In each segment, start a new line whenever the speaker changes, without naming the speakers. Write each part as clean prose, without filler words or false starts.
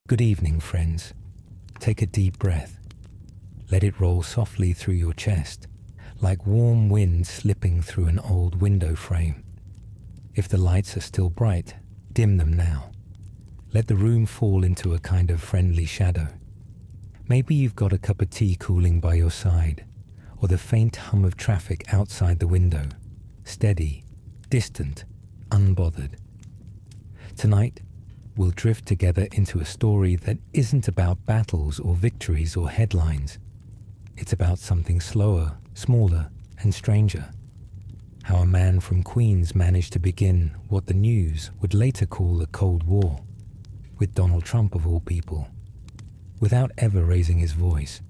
Good evening, friends. Take a deep breath. Let it roll softly through your chest, like warm wind slipping through an old window frame. If the lights are still bright, dim them now. Let the room fall into a kind of friendly shadow. Maybe you've got a cup of tea cooling by your side, or the faint hum of traffic outside the window, steady, distant, unbothered. Tonight, we'll drift together into a story that isn't about battles or victories or headlines. It's about something slower, smaller, and stranger. How a man from Queens managed to begin what the news would later call the Cold War, with Donald Trump of all people, without ever raising his voice.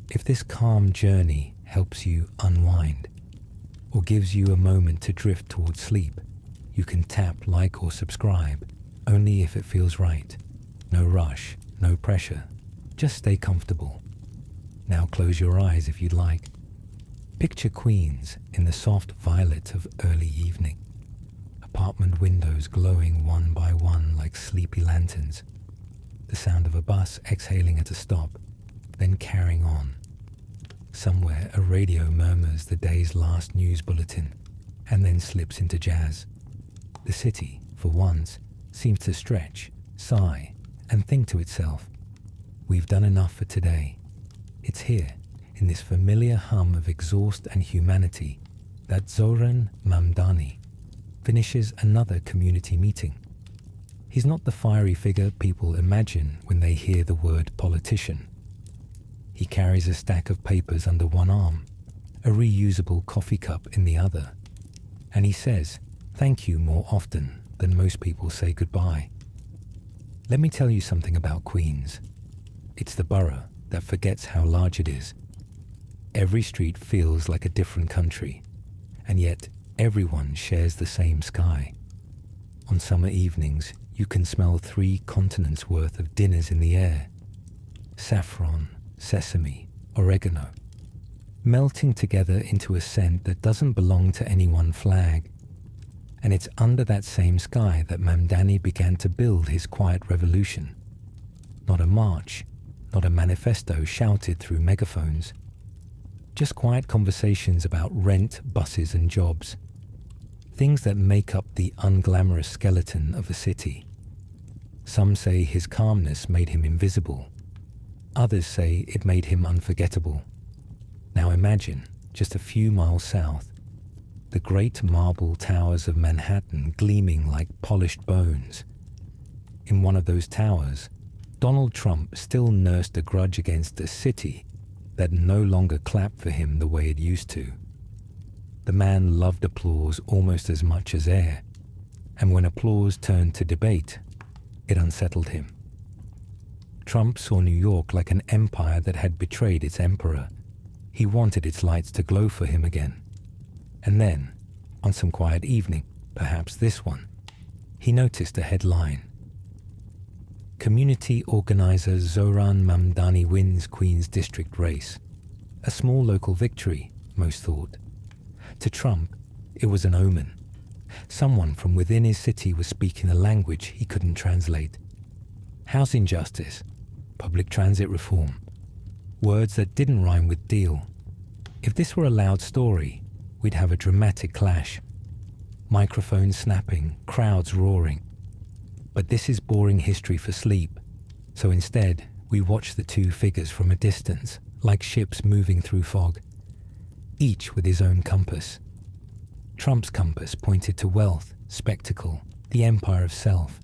If this calm journey helps you unwind, or gives you a moment to drift towards sleep, you can tap like or subscribe, only if it feels right. No rush, no pressure. Just stay comfortable. Now close your eyes if you'd like. Picture Queens in the soft violet of early evening. Apartment windows glowing one by one like sleepy lanterns. The sound of a bus exhaling at a stop, then carrying on. Somewhere a radio murmurs the day's last news bulletin, and then slips into jazz. The city, for once, seems to stretch, sigh, and think to itself, we've done enough for today. It's here, in this familiar hum of exhaust and humanity, that Zohran Mamdani finishes another community meeting. He's not the fiery figure people imagine when they hear the word politician. He carries a stack of papers under one arm, a reusable coffee cup in the other, and he says thank you more often than most people say goodbye. Let me tell you something about Queens. It's the borough that forgets how large it is. Every street feels like a different country, and yet everyone shares the same sky. On summer evenings, you can smell 3 continents worth of dinners in the air. Saffron, sesame, oregano, melting together into a scent that doesn't belong to any one flag. And it's under that same sky that Mamdani began to build his quiet revolution. Not a march, not a manifesto shouted through megaphones. Just quiet conversations about rent, buses, and jobs. Things that make up the unglamorous skeleton of a city. Some say his calmness made him invisible. Others say it made him unforgettable. Now imagine, just a few miles south, the great marble towers of Manhattan gleaming like polished bones. In one of those towers, Donald Trump still nursed a grudge against a city that no longer clapped for him the way it used to. The man loved applause almost as much as air, and when applause turned to debate, it unsettled him. Trump saw New York like an empire that had betrayed its emperor. He wanted its lights to glow for him again. And then, on some quiet evening, perhaps this one, he noticed a headline. Community organizer Zohran Mamdani wins Queens district race. A small local victory, most thought. To Trump, it was an omen. Someone from within his city was speaking a language he couldn't translate. Housing justice, public transit reform, words that didn't rhyme with deal. If this were a loud story, we'd have a dramatic clash. Microphones snapping, crowds roaring. But this is boring history for sleep, so instead we watch the 2 figures from a distance, like ships moving through fog, each with his own compass. Trump's compass pointed to wealth, spectacle, the empire of self.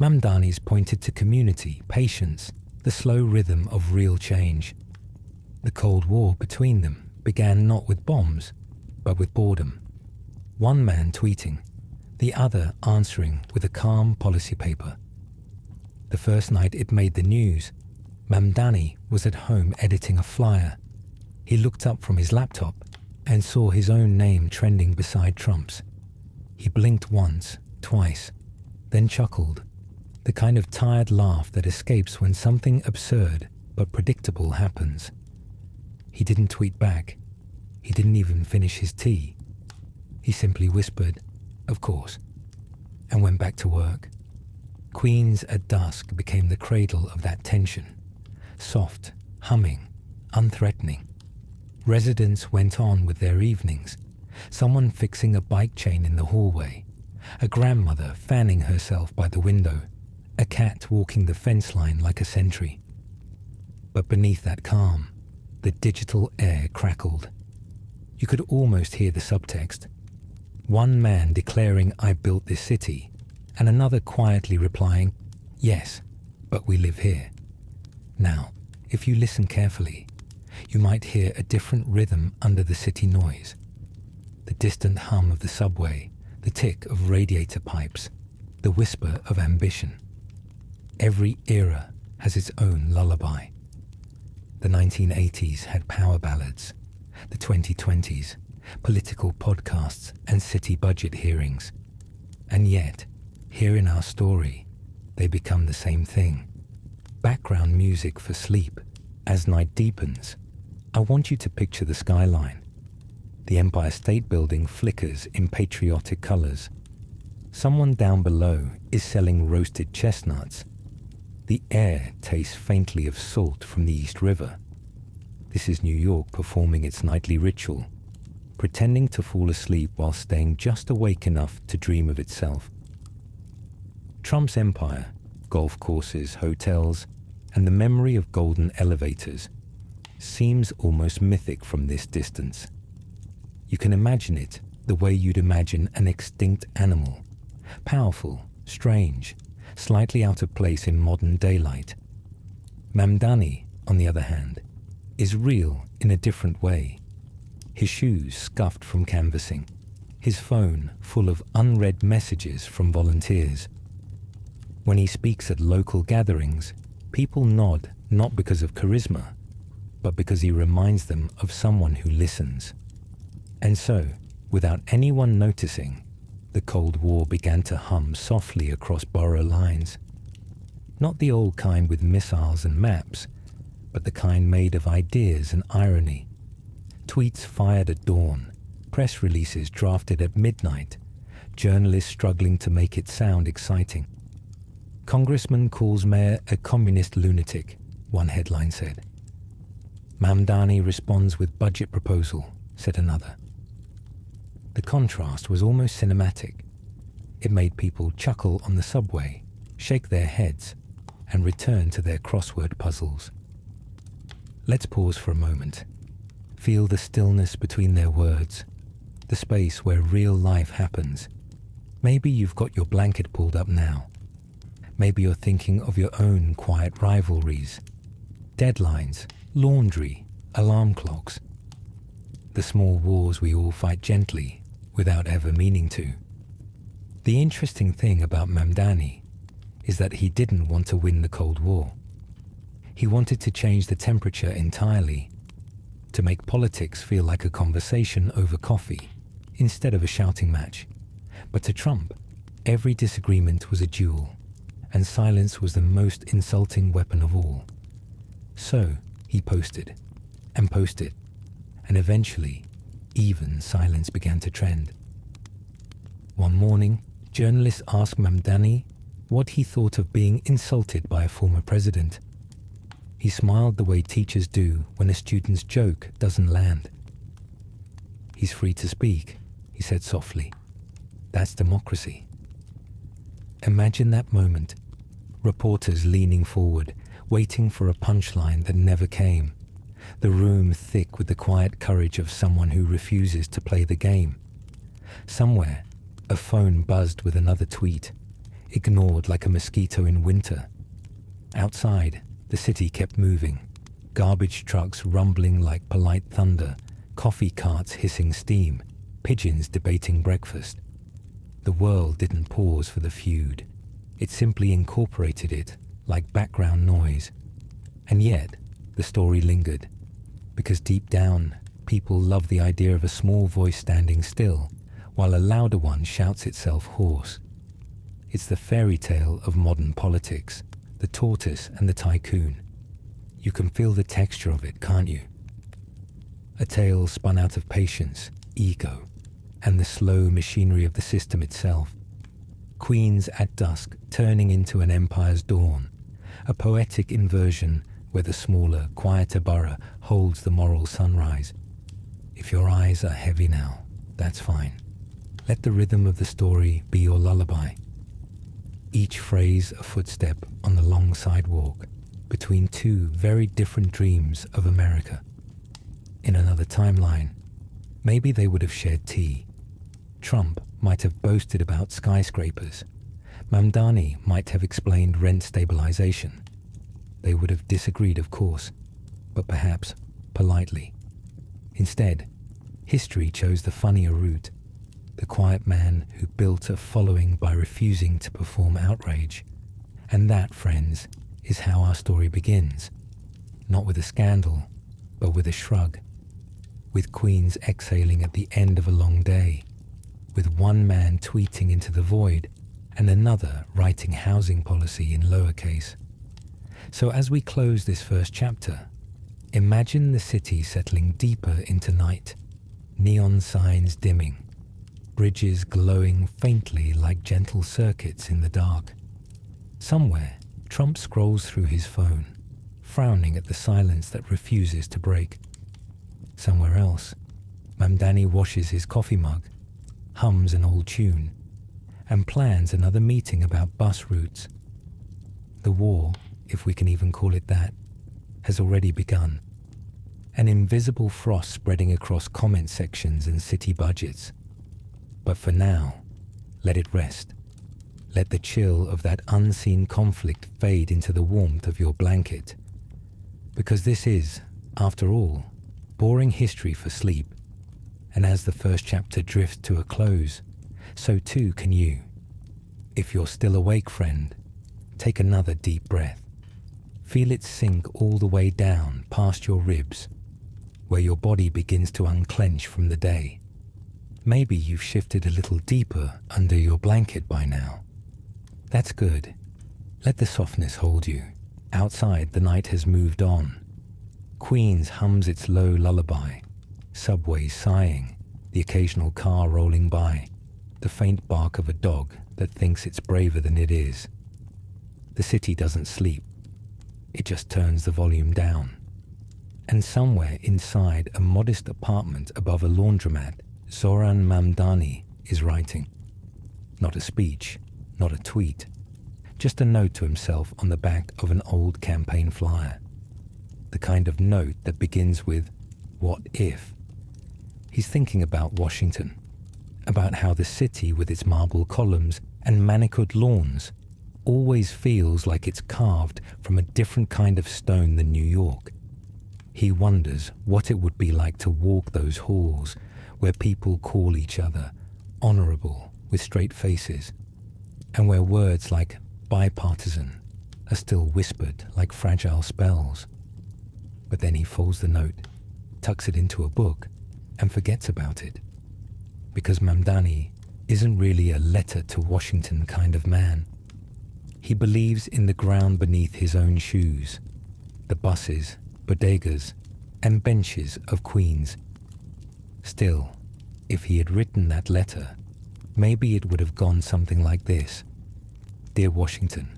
Mamdani's pointed to community, patience, the slow rhythm of real change. The Cold War between them began not with bombs, but with boredom. One man tweeting, the other answering with a calm policy paper. The first night it made the news, Mamdani was at home editing a flyer. He looked up from his laptop and saw his own name trending beside Trump's. He blinked once, twice, then chuckled, the kind of tired laugh that escapes when something absurd but predictable happens. He didn't tweet back. He didn't even finish his tea. He simply whispered, "Of course," and went back to work. Queens at dusk became the cradle of that tension. Soft, humming, unthreatening. Residents went on with their evenings. Someone fixing a bike chain in the hallway. A grandmother fanning herself by the window. A cat walking the fence line like a sentry. But beneath that calm, the digital air crackled. You could almost hear the subtext. One man declaring, "I built this city," and another quietly replying, "Yes, but we live here." Now, if you listen carefully, you might hear a different rhythm under the city noise. The distant hum of the subway, the tick of radiator pipes, the whisper of ambition. Every era has its own lullaby. The 1980s had power ballads, the 2020s, political podcasts and city budget hearings. And yet, here in our story, they become the same thing. Background music for sleep. As night deepens, I want you to picture the skyline. The Empire State Building flickers in patriotic colors. Someone down below is selling roasted chestnuts. The air tastes faintly of salt from the East River. This is New York performing its nightly ritual, pretending to fall asleep while staying just awake enough to dream of itself. Trump's empire, golf courses, hotels, and the memory of golden elevators seems almost mythic from this distance. You can imagine it the way you'd imagine an extinct animal, powerful, strange, slightly out of place in modern daylight. Mamdani, on the other hand, is real in a different way. His shoes scuffed from canvassing, his phone full of unread messages from volunteers. When he speaks at local gatherings, people nod not because of charisma, but because he reminds them of someone who listens. And so, without anyone noticing, the Cold War began to hum softly across borough lines. Not the old kind with missiles and maps, but the kind made of ideas and irony. Tweets fired at dawn, press releases drafted at midnight, journalists struggling to make it sound exciting. Congressman calls mayor a communist lunatic, one headline said. Mamdani responds with budget proposal, said another. The contrast was almost cinematic. It made people chuckle on the subway, shake their heads, and return to their crossword puzzles. Let's pause for a moment. Feel the stillness between their words, the space where real life happens. Maybe you've got your blanket pulled up now. Maybe you're thinking of your own quiet rivalries, deadlines, laundry, alarm clocks. The small wars we all fight gently, without ever meaning to. The interesting thing about Mamdani is that he didn't want to win the Cold War. He wanted to change the temperature entirely, to make politics feel like a conversation over coffee, instead of a shouting match. But to Trump, every disagreement was a duel, and silence was the most insulting weapon of all. So he posted, and posted, and eventually, even silence began to trend. One morning, journalists asked Mamdani what he thought of being insulted by a former president. He smiled the way teachers do when a student's joke doesn't land. "He's free to speak," he said softly. "That's democracy." Imagine that moment. Reporters leaning forward, waiting for a punchline that never came. The room thick with the quiet courage of someone who refuses to play the game. Somewhere, a phone buzzed with another tweet, ignored like a mosquito in winter. Outside, the city kept moving, garbage trucks rumbling like polite thunder, coffee carts hissing steam, pigeons debating breakfast. The world didn't pause for the feud. It simply incorporated it like background noise. And yet, the story lingered, because deep down, people love the idea of a small voice standing still, while a louder one shouts itself hoarse. It's the fairy tale of modern politics, the tortoise and the tycoon. You can feel the texture of it, can't you? A tale spun out of patience, ego, and the slow machinery of the system itself. Queens at dusk turning into an empire's dawn, a poetic inversion where the smaller, quieter borough holds the moral sunrise. If your eyes are heavy now, that's fine. Let the rhythm of the story be your lullaby. Each phrase a footstep on the long sidewalk between two very different dreams of America. In another timeline, maybe they would have shared tea. Trump might have boasted about skyscrapers. Mamdani might have explained rent stabilization. They would have disagreed, of course, but perhaps politely. Instead, history chose the funnier route. The quiet man who built a following by refusing to perform outrage. And that, friends, is how our story begins. Not with a scandal, but with a shrug. With Queens exhaling at the end of a long day. With one man tweeting into the void and another writing housing policy in lowercase. So as we close this first chapter, imagine the city settling deeper into night. Neon signs dimming. Bridges glowing faintly like gentle circuits in the dark. Somewhere, Trump scrolls through his phone, frowning at the silence that refuses to break. Somewhere else, Mamdani washes his coffee mug, hums an old tune, and plans another meeting about bus routes. The war, if we can even call it that, has already begun. An invisible frost spreading across comment sections and city budgets. But for now, let it rest. Let the chill of that unseen conflict fade into the warmth of your blanket. Because this is, after all, boring history for sleep. And as the first chapter drifts to a close, so too can you. If you're still awake, friend, take another deep breath. Feel it sink all the way down past your ribs, where your body begins to unclench from the day. Maybe you've shifted a little deeper under your blanket by now. That's good. Let the softness hold you. Outside, the night has moved on. Queens hums its low lullaby, subways sighing, the occasional car rolling by, the faint bark of a dog that thinks it's braver than it is. The city doesn't sleep. It just turns the volume down. And somewhere inside a modest apartment above a laundromat, Zohran Mamdani is writing. Not a speech, not a tweet, just a note to himself on the back of an old campaign flyer. The kind of note that begins with, "What if?" He's thinking about Washington, about how the city with its marble columns and manicured lawns always feels like it's carved from a different kind of stone than New York. He wonders what it would be like to walk those halls where people call each other honorable with straight faces, and where words like bipartisan are still whispered like fragile spells. But then he folds the note, tucks it into a book, and forgets about it. Because Mamdani isn't really a letter to Washington kind of man. He believes in the ground beneath his own shoes, the buses, bodegas, and benches of Queens. Still, if he had written that letter, maybe it would have gone something like this. Dear Washington,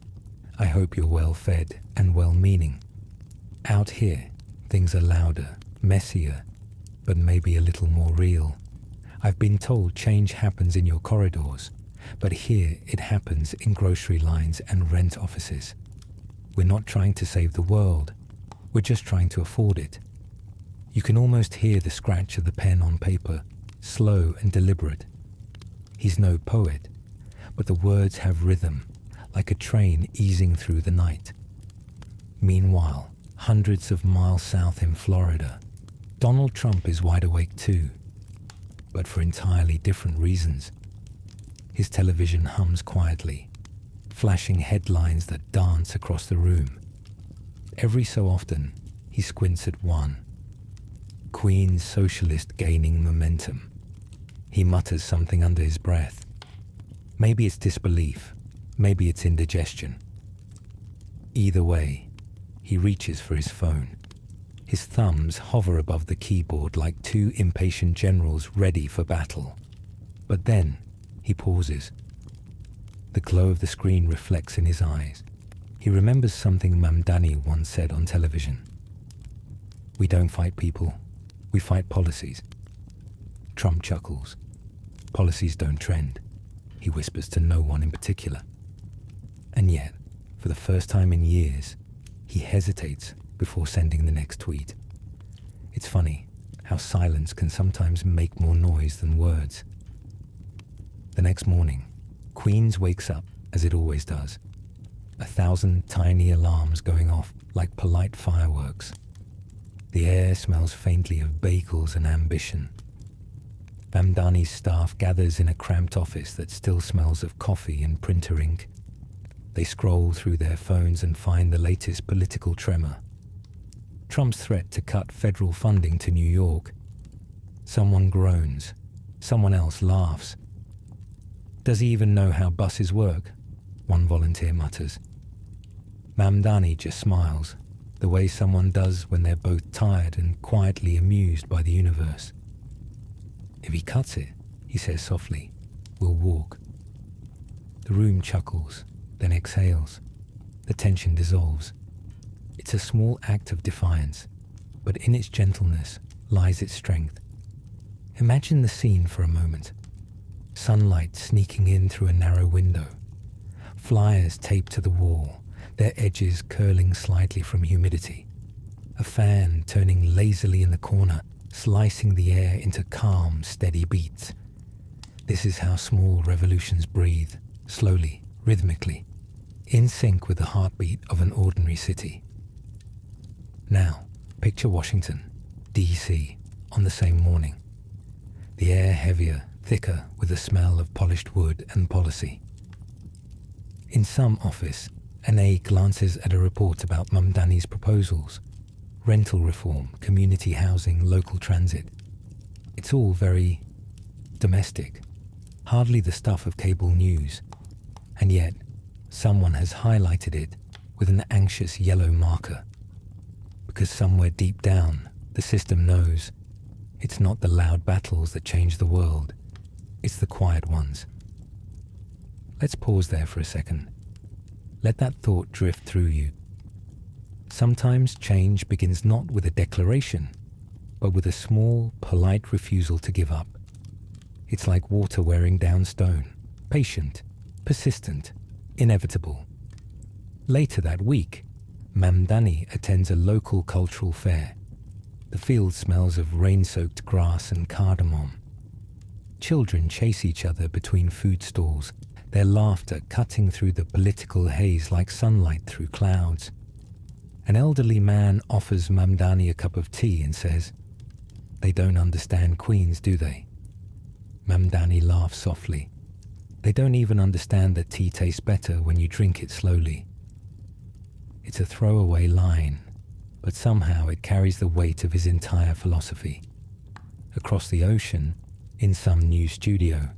I hope you're well fed and well-meaning. Out here, things are louder, messier, but maybe a little more real. I've been told change happens in your corridors, but here it happens in grocery lines and rent offices. We're not trying to save the world, we're just trying to afford it. You can almost hear the scratch of the pen on paper, slow and deliberate. He's no poet, but the words have rhythm, like a train easing through the night. Meanwhile, hundreds of miles south in Florida, Donald Trump is wide awake too, but for entirely different reasons. His television hums quietly, flashing headlines that dance across the room. Every so often, he squints at one. Queen's socialist gaining momentum. He mutters something under his breath. Maybe it's disbelief, maybe it's indigestion. Either way, he reaches for his phone. His thumbs hover above the keyboard like two impatient generals ready for battle. But then, he pauses. The glow of the screen reflects in his eyes. He remembers something Mamdani once said on television. "We don't fight people, we fight policies." Trump chuckles. "Policies don't trend," he whispers to no one in particular. And yet, for the first time in years, he hesitates before sending the next tweet. It's funny how silence can sometimes make more noise than words. The next morning, Queens wakes up as it always does. 1,000 tiny alarms going off like polite fireworks. The air smells faintly of bagels and ambition. Mamdani's staff gathers in a cramped office that still smells of coffee and printer ink. They scroll through their phones and find the latest political tremor. Trump's threat to cut federal funding to New York. Someone groans. Someone else laughs. "Does he even know how buses work?" one volunteer mutters. Mamdani just smiles, the way someone does when they're both tired and quietly amused by the universe. "If he cuts it," he says softly, "we'll walk." The room chuckles, then exhales. The tension dissolves. It's a small act of defiance, but in its gentleness lies its strength. Imagine the scene for a moment. Sunlight sneaking in through a narrow window. Flyers taped to the wall, their edges curling slightly from humidity. A fan turning lazily in the corner, slicing the air into calm, steady beats. This is how small revolutions breathe, slowly, rhythmically, in sync with the heartbeat of an ordinary city. Now, picture Washington, D.C., on the same morning. The air heavier, thicker with the smell of polished wood and policy. In some office, an aide glances at a report about Mamdani's proposals. Rental reform, community housing, local transit. It's all very domestic, hardly the stuff of cable news. And yet, someone has highlighted it with an anxious yellow marker. Because somewhere deep down, the system knows it's not the loud battles that change the world, it's the quiet ones. Let's pause there for a second. Let that thought drift through you. Sometimes change begins not with a declaration, but with a small, polite refusal to give up. It's like water wearing down stone, patient, persistent, inevitable. Later that week, Mamdani attends a local cultural fair. The field smells of rain-soaked grass and cardamom. Children chase each other between food stalls, their laughter cutting through the political haze like sunlight through clouds. An elderly man offers Mamdani a cup of tea and says, "They don't understand Queens, do they?" Mamdani laughs softly. "They don't even understand that tea tastes better when you drink it slowly." It's a throwaway line, but somehow it carries the weight of his entire philosophy. Across the ocean, in some new studio,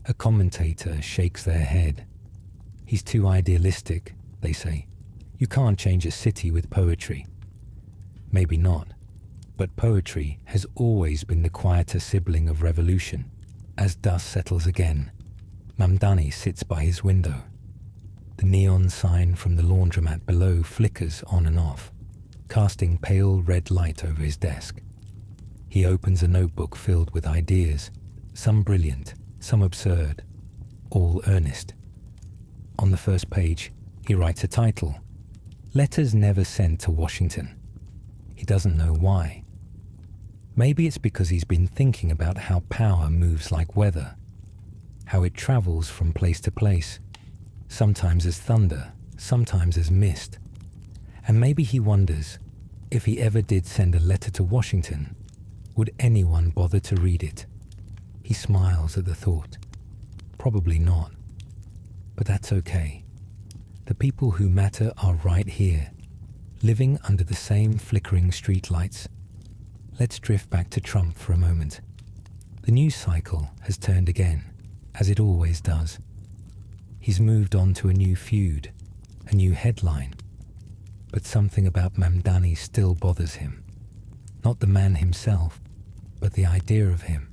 a commentator shakes their head. "He's too idealistic," they say. "You can't change a city with poetry." Maybe not, but poetry has always been the quieter sibling of revolution. As dust settles again, Mamdani sits by his window. The neon sign from the laundromat below flickers on and off, casting pale red light over his desk. He opens a notebook filled with ideas, some brilliant, some absurd, all earnest. On the first page, he writes a title, "Letters Never Sent to Washington." He doesn't know why. Maybe it's because he's been thinking about how power moves like weather, how it travels from place to place, sometimes as thunder, sometimes as mist. And maybe he wonders, if he ever did send a letter to Washington, would anyone bother to read it? He smiles at the thought. Probably not. But that's okay. The people who matter are right here, living under the same flickering streetlights. Let's drift back to Trump for a moment. The news cycle has turned again, as it always does. He's moved on to a new feud, a new headline. But something about Mamdani still bothers him. Not the man himself, but the idea of him.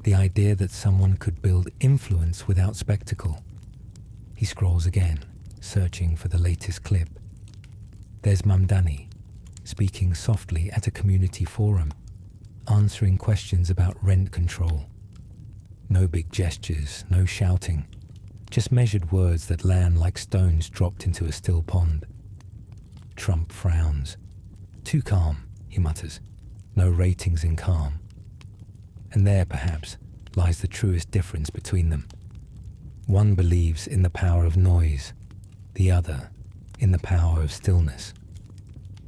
The idea that someone could build influence without spectacle. He scrolls again, searching for the latest clip. There's Mamdani, speaking softly at a community forum, answering questions about rent control. No big gestures, no shouting, just measured words that land like stones dropped into a still pond. Trump frowns. Too calm, he mutters. No ratings in calm. And there, perhaps, lies the truest difference between them. One believes in the power of noise, the other in the power of stillness.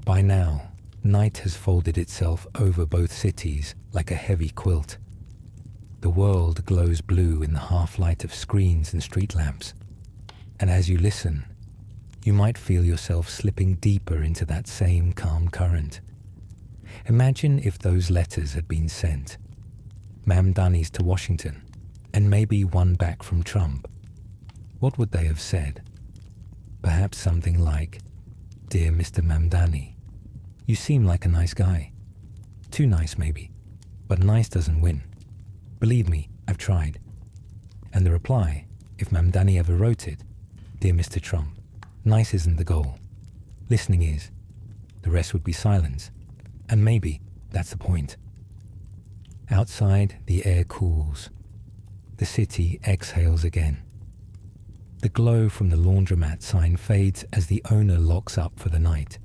By now, night has folded itself over both cities like a heavy quilt. The world glows blue in the half-light of screens and street lamps. And as you listen, you might feel yourself slipping deeper into that same calm current. Imagine if those letters had been sent. Mamdani's to Washington, and maybe one back from Trump. What would they have said? Perhaps something like, "Dear Mr. Mamdani, you seem like a nice guy. Too nice, maybe, but nice doesn't win. Believe me, I've tried." And the reply, if Mamdani ever wrote it, "Dear Mr. Trump, nice isn't the goal. Listening is. The rest would be silence. And maybe that's the point." Outside, the air cools. The city exhales again. The glow from the laundromat sign fades as the owner locks up for the night.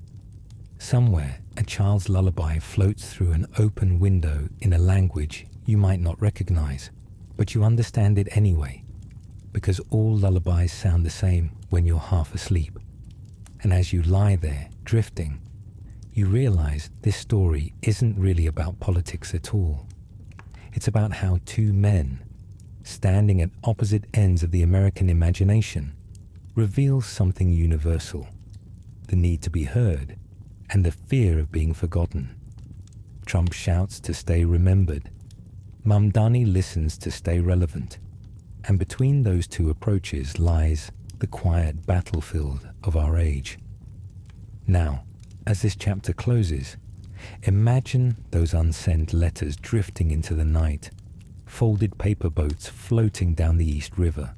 Somewhere, a child's lullaby floats through an open window in a language you might not recognize, but you understand it anyway, because all lullabies sound the same when you're half asleep. And as you lie there, drifting, you realize this story isn't really about politics at all. It's about how two men, standing at opposite ends of the American imagination, reveal something universal: the need to be heard and the fear of being forgotten. Trump shouts to stay remembered. Mamdani listens to stay relevant. And between those two approaches lies the quiet battlefield of our age. Now, as this chapter closes, imagine those unsent letters drifting into the night, folded paper boats floating down the East River.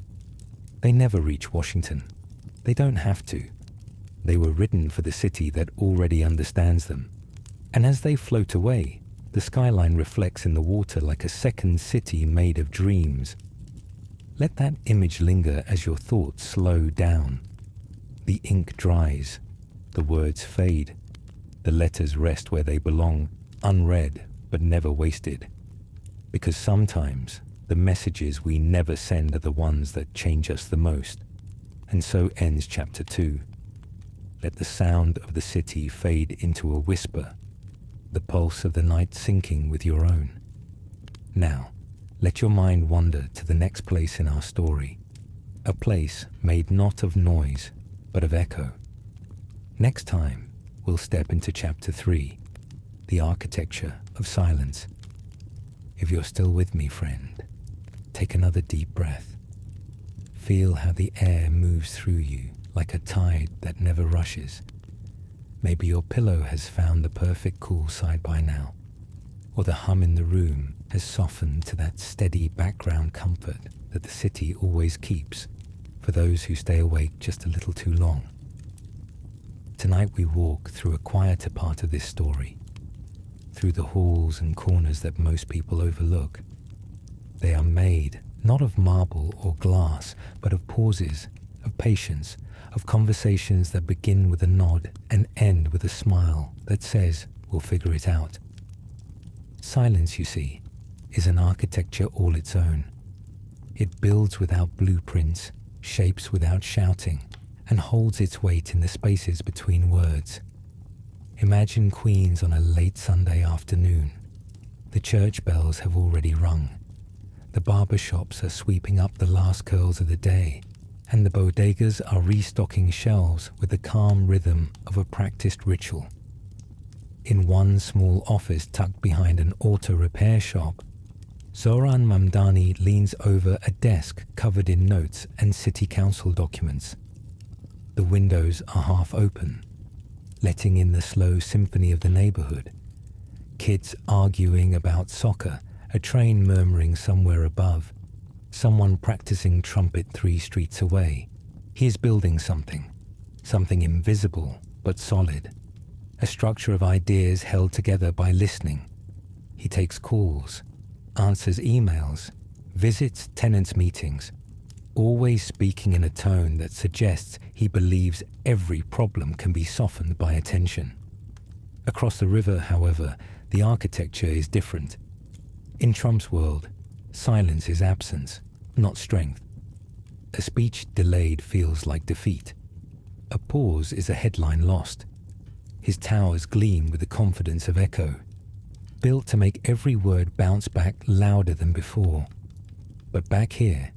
They never reach Washington. They don't have to. They were written for the city that already understands them. And as they float away, the skyline reflects in the water like a second city made of dreams. Let that image linger as your thoughts slow down. The ink dries. The words fade. The letters rest where they belong, unread but never wasted. Because sometimes the messages we never send are the ones that change us the most. And so ends chapter 2. Let the sound of the city fade into a whisper, the pulse of the night sinking with your own. Now, let your mind wander to the next place in our story, a place made not of noise, but of echo. Next time, we'll step into chapter 3, the architecture of silence. If you're still with me, friend, take another deep breath. Feel how the air moves through you like a tide that never rushes. Maybe your pillow has found the perfect cool side by now, or the hum in the room has softened to that steady background comfort that the city always keeps for those who stay awake just a little too long. Tonight we walk through a quieter part of this story, through the halls and corners that most people overlook. They are made not of marble or glass, but of pauses, of patience, of conversations that begin with a nod and end with a smile that says, "We'll figure it out." Silence, you see, is an architecture all its own. It builds without blueprints, shapes without shouting, and holds its weight in the spaces between words. Imagine Queens on a late Sunday afternoon. The church bells have already rung. The barber shops are sweeping up the last curls of the day, and the bodegas are restocking shelves with the calm rhythm of a practiced ritual. In one small office tucked behind an auto repair shop, Zohran Mamdani leans over a desk covered in notes and city council documents. The windows are half open, letting in the slow symphony of the neighborhood. Kids arguing about soccer, a train murmuring somewhere above, someone practicing trumpet 3 streets away, He is building something invisible but solid, a structure of ideas held together by listening. He takes calls, answers emails, visits tenants' meetings, always speaking in a tone that suggests he believes every problem can be softened by attention. Across the river, however, the architecture is different. In Trump's world, silence is absence, not strength. A speech delayed feels like defeat. A pause is a headline lost. His towers gleam with the confidence of echo, built to make every word bounce back louder than before. But back here,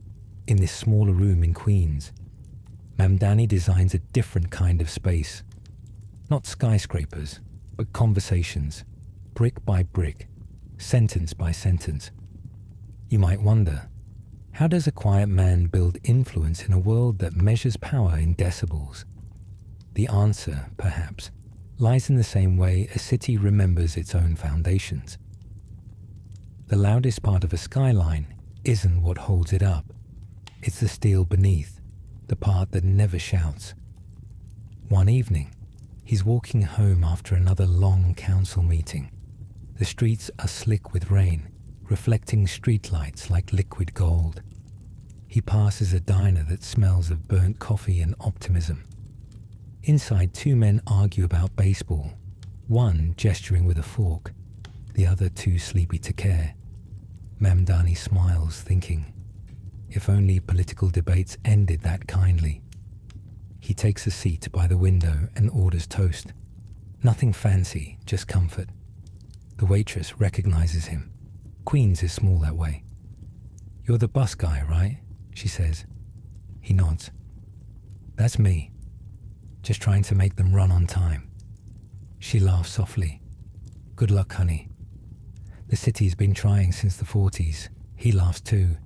in this smaller room in Queens, Mamdani designs a different kind of space. Not skyscrapers, but conversations, brick by brick, sentence by sentence. You might wonder, how does a quiet man build influence in a world that measures power in decibels? The answer, perhaps, lies in the same way a city remembers its own foundations. The loudest part of a skyline isn't what holds it up. It's the steel beneath, the part that never shouts. One evening, he's walking home after another long council meeting. The streets are slick with rain, reflecting streetlights like liquid gold. He passes a diner that smells of burnt coffee and optimism. Inside, two men argue about baseball, one gesturing with a fork, the other too sleepy to care. Mamdani smiles, thinking, if only political debates ended that kindly. He takes a seat by the window and orders toast. Nothing fancy, just comfort. The waitress recognizes him. Queens is small that way. You're the bus guy, right? She says. He nods. That's me. Just trying to make them run on time. She laughs softly. Good luck, honey. The city's been trying since the 40s. He laughs too,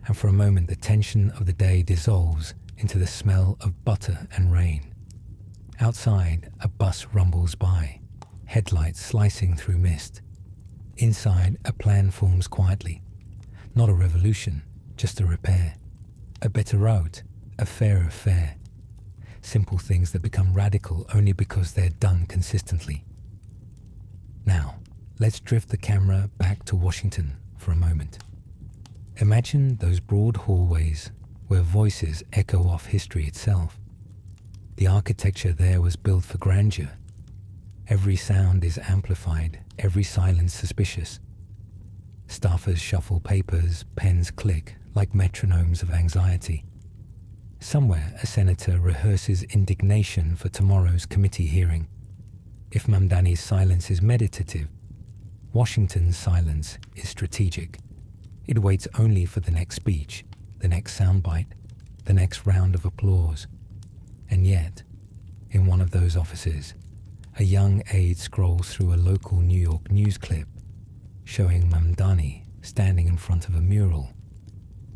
and for a moment the tension of the day dissolves into the smell of butter and rain. Outside, a bus rumbles by, headlights slicing through mist. Inside, a plan forms quietly. Not a revolution, just a repair. A better route, a fairer fare. Simple things that become radical only because they're done consistently. Now, let's drift the camera back to Washington for a moment. Imagine those broad hallways where voices echo off history itself. The architecture there was built for grandeur. Every sound is amplified, every silence suspicious. Staffers shuffle papers, pens click like metronomes of anxiety. Somewhere, a senator rehearses indignation for tomorrow's committee hearing. If Mamdani's silence is meditative, Washington's silence is strategic. It waits only for the next speech, the next soundbite, the next round of applause. And yet, in one of those offices, a young aide scrolls through a local New York news clip showing Mamdani standing in front of a mural,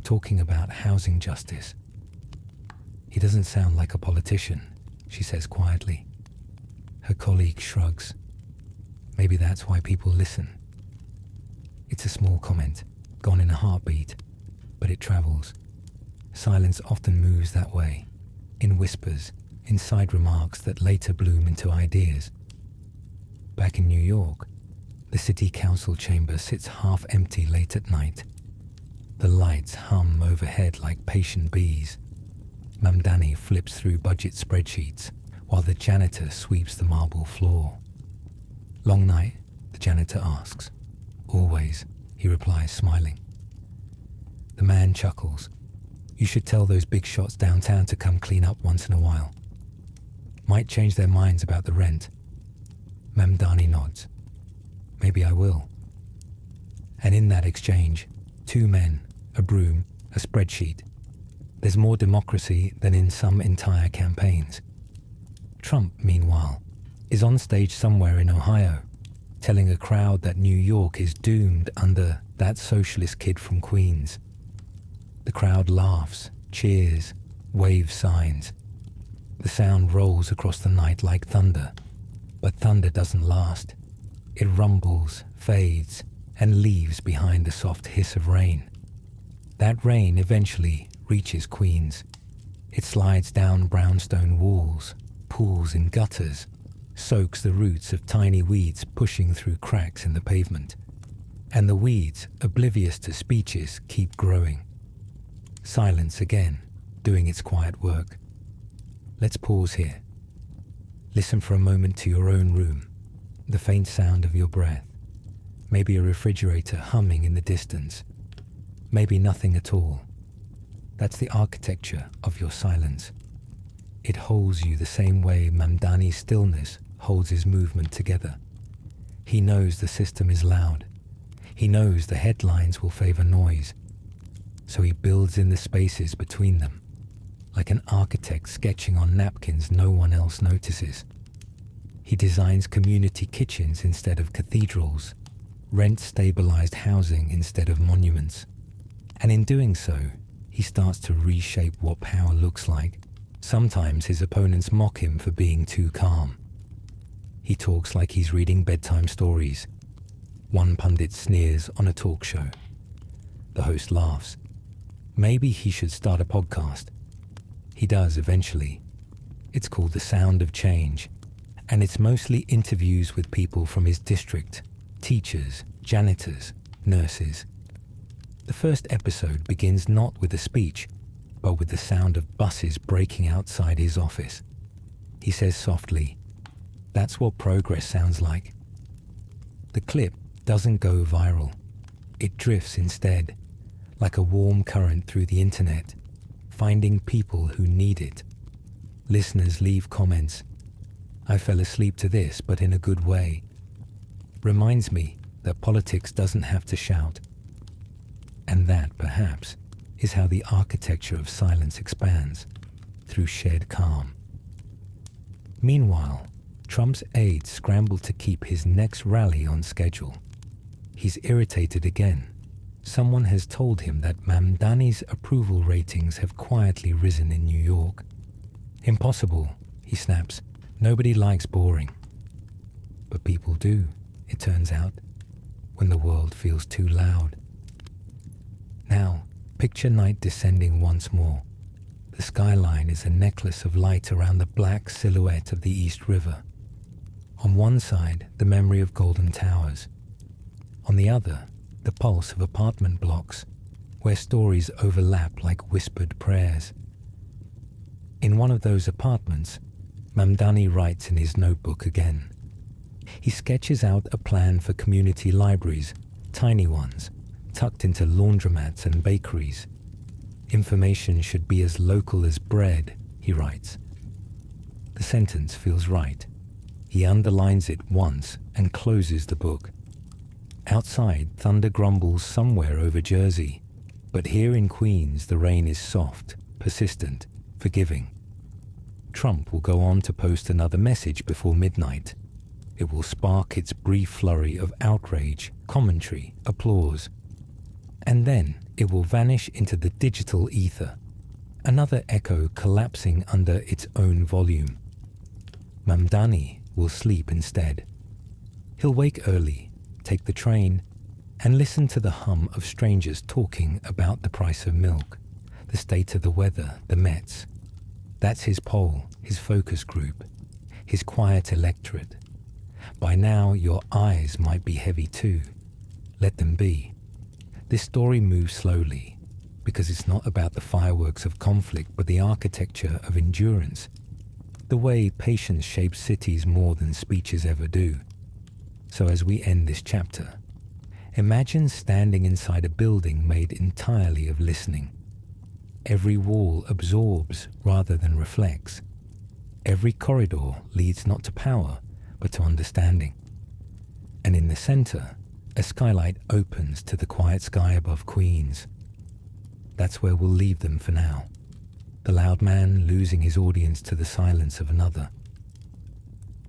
talking about housing justice. He doesn't sound like a politician, she says quietly. Her colleague shrugs. Maybe that's why people listen. It's a small comment, gone in a heartbeat, but it travels. Silence often moves that way, in whispers, in side remarks that later bloom into ideas. Back in New York, the city council chamber sits half empty late at night. The lights hum overhead like patient bees. Mamdani flips through budget spreadsheets while the janitor sweeps the marble floor. Long night, the janitor asks. Always, he replies, smiling. The man chuckles. You should tell those big shots downtown to come clean up once in a while. Might change their minds about the rent. Mamdani nods. Maybe I will. And in that exchange, two men, a broom, a spreadsheet. There's more democracy than in some entire campaigns. Trump, meanwhile, is on stage somewhere in Ohio, telling a crowd that New York is doomed under that socialist kid from Queens. The crowd laughs, cheers, waves signs. The sound rolls across the night like thunder, but thunder doesn't last. It rumbles, fades, and leaves behind the soft hiss of rain. That rain eventually reaches Queens. It slides down brownstone walls, pools in gutters, soaks the roots of tiny weeds pushing through cracks in the pavement. And the weeds, oblivious to speeches, keep growing. Silence again, doing its quiet work. Let's pause here. Listen for a moment to your own room, the faint sound of your breath, maybe a refrigerator humming in the distance, maybe nothing at all. That's the architecture of your silence. It holds you the same way Mamdani's stillness holds his movement together. He knows the system is loud. He knows the headlines will favor noise. So he builds in the spaces between them, like an architect sketching on napkins no one else notices. He designs community kitchens instead of cathedrals, rent-stabilized housing instead of monuments. And in doing so, he starts to reshape what power looks like. Sometimes his opponents mock him for being too calm. He talks like he's reading bedtime stories. One pundit sneers on a talk show. The host laughs. Maybe he should start a podcast. He does eventually. It's called The Sound of Change, and it's mostly interviews with people from his district, teachers, janitors, nurses. The first episode begins not with a speech, but with the sound of buses braking outside his office. He says softly, "That's what progress sounds like." The clip doesn't go viral. It drifts instead, like a warm current through the internet, finding people who need it. Listeners leave comments. "I fell asleep to this, but in a good way. Reminds me that politics doesn't have to shout." And that, perhaps, is how the architecture of silence expands, through shared calm. Meanwhile, Trump's aides scramble to keep his next rally on schedule. He's irritated again. Someone has told him that Mamdani's approval ratings have quietly risen in New York. "Impossible," he snaps. "Nobody likes boring." But people do, it turns out, when the world feels too loud. Now, picture night descending once more. The skyline is a necklace of light around the black silhouette of the East River. On one side, the memory of golden towers. On the other, the pulse of apartment blocks, where stories overlap like whispered prayers. In one of those apartments, Mamdani writes in his notebook again. He sketches out a plan for community libraries, tiny ones, tucked into laundromats and bakeries. "Information should be as local as bread," he writes. The sentence feels right. He underlines it once and closes the book. Outside, thunder grumbles somewhere over Jersey, but here in Queens the rain is soft, persistent, forgiving. Trump will go on to post another message before midnight. It will spark its brief flurry of outrage, commentary, applause. And then it will vanish into the digital ether, another echo collapsing under its own volume. Mamdani will sleep instead. He'll wake early, take the train, and listen to the hum of strangers talking about the price of milk, the state of the weather, the Mets. That's his poll, his focus group, his quiet electorate. By now, your eyes might be heavy too. Let them be. This story moves slowly, because it's not about the fireworks of conflict, but the architecture of endurance, the way patience shapes cities more than speeches ever do. So as we end this chapter, imagine standing inside a building made entirely of listening. Every wall absorbs rather than reflects. Every corridor leads not to power, but to understanding. And in the center, a skylight opens to the quiet sky above Queens. That's where we'll leave them for now. The loud man losing his audience to the silence of another.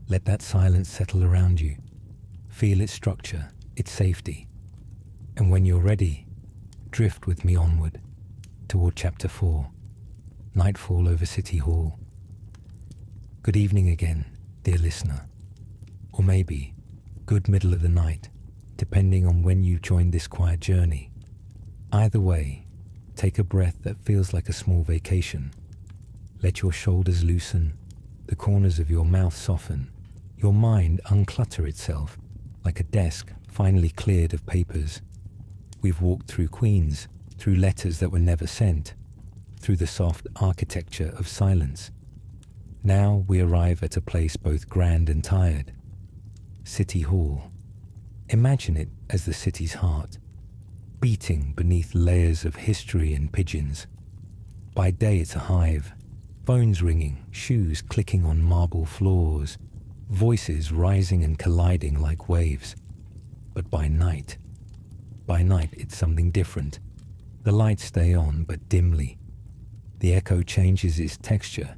Let that silence settle around you. Feel its structure, its safety. And when you're ready, drift with me onward, toward Chapter 4, Nightfall over City Hall. Good evening again, dear listener. Or maybe, good middle of the night, depending on when you joined this quiet journey. Either way, take a breath that feels like a small vacation. Let your shoulders loosen, the corners of your mouth soften, your mind unclutter itself like a desk finally cleared of papers. We've walked through Queens, through letters that were never sent, through the soft architecture of silence. Now we arrive at a place both grand and tired. City Hall. Imagine it as the city's heart, beating beneath layers of history and pigeons. By day it's a hive, phones ringing, shoes clicking on marble floors, voices rising and colliding like waves. But by night it's something different. The lights stay on, but dimly. The echo changes its texture,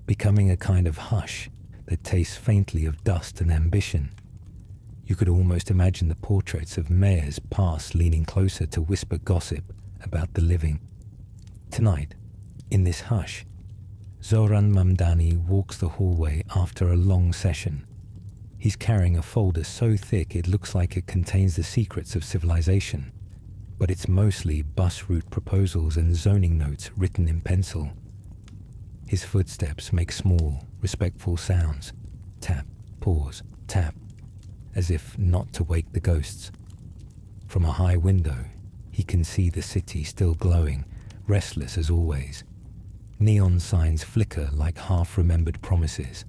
becoming a kind of hush that tastes faintly of dust and ambition. You could almost imagine the portraits of mayors past leaning closer to whisper gossip about the living. Tonight, in this hush, Zohran Mamdani walks the hallway after a long session. He's carrying a folder so thick it looks like it contains the secrets of civilization, but it's mostly bus route proposals and zoning notes written in pencil. His footsteps make small, respectful sounds. Tap, pause, tap, as if not to wake the ghosts. From a high window, he can see the city still glowing, restless as always. Neon signs flicker like half-remembered promises.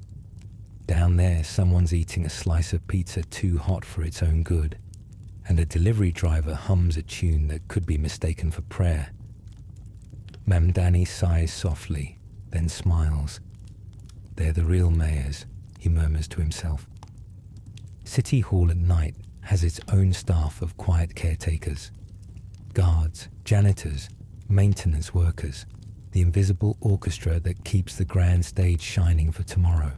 Down there, someone's eating a slice of pizza too hot for its own good, and a delivery driver hums a tune that could be mistaken for prayer. Mamdani sighs softly, then smiles. They're the real mayors, he murmurs to himself. City Hall at night has its own staff of quiet caretakers. Guards, janitors, maintenance workers, the invisible orchestra that keeps the grand stage shining for tomorrow.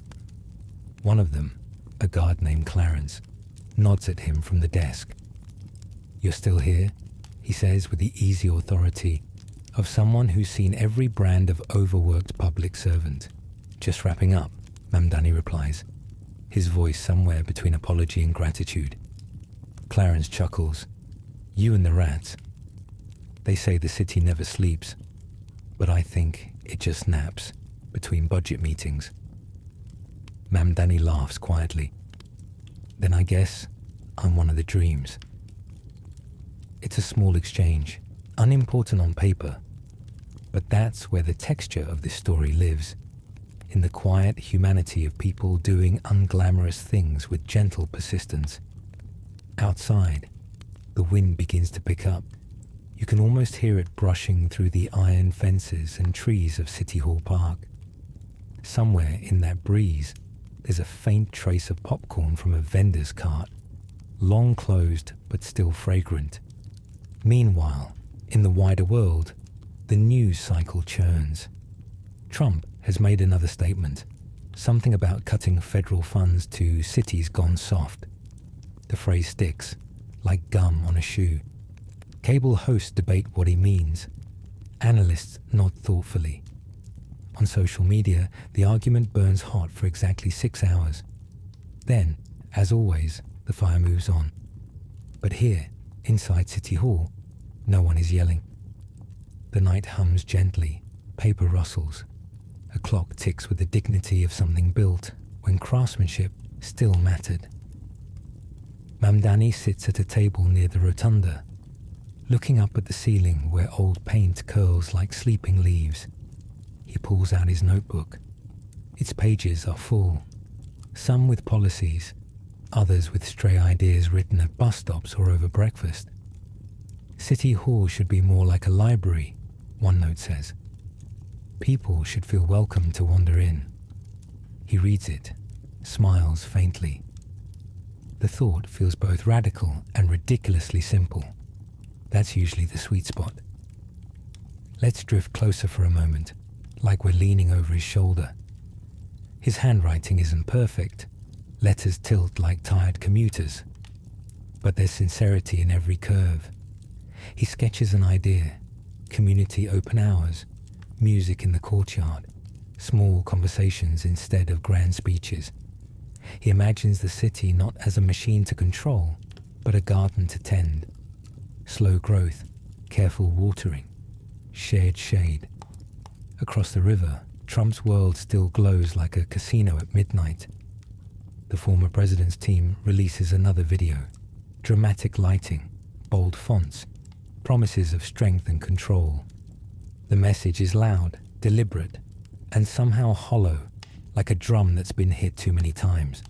One of them, a guard named Clarence, nods at him from the desk. "You're still here?" he says with the easy authority of someone who's seen every brand of overworked public servant. "Just wrapping up," Mamdani replies, his voice somewhere between apology and gratitude. Clarence chuckles. "You and the rats. They say the city never sleeps, but I think it just naps between budget meetings." Mamdani laughs quietly. "Then I guess I'm one of the dreams." It's a small exchange, unimportant on paper, but that's where the texture of this story lives, in the quiet humanity of people doing unglamorous things with gentle persistence. Outside, the wind begins to pick up. You can almost hear it brushing through the iron fences and trees of City Hall Park. Somewhere in that breeze, there's a faint trace of popcorn from a vendor's cart, long closed but still fragrant. Meanwhile, in the wider world, the news cycle churns. Trump has made another statement, something about cutting federal funds to cities gone soft. The phrase sticks, like gum on a shoe. Cable hosts debate what he means. Analysts nod thoughtfully. On social media, the argument burns hot for exactly 6 hours. Then, as always, the fire moves on. But here, inside City Hall, no one is yelling. The night hums gently, paper rustles. A clock ticks with the dignity of something built when craftsmanship still mattered. Mamdani sits at a table near the rotunda, looking up at the ceiling where old paint curls like sleeping leaves. He pulls out his notebook. Its pages are full, some with policies, others with stray ideas written at bus stops or over breakfast. City Hall should be more like a library, one note says. People should feel welcome to wander in. He reads it, smiles faintly. The thought feels both radical and ridiculously simple. That's usually the sweet spot. Let's drift closer for a moment, like we're leaning over his shoulder. His handwriting isn't perfect. Letters tilt like tired commuters. But there's sincerity in every curve. He sketches an idea, community open hours, music in the courtyard, small conversations instead of grand speeches. He imagines the city not as a machine to control, but a garden to tend. Slow growth, careful watering, shared shade. Across the river, Trump's world still glows like a casino at midnight. The former president's team releases another video. Dramatic lighting, bold fonts, promises of strength and control. The message is loud, deliberate, and somehow hollow, like a drum that's been hit too many times.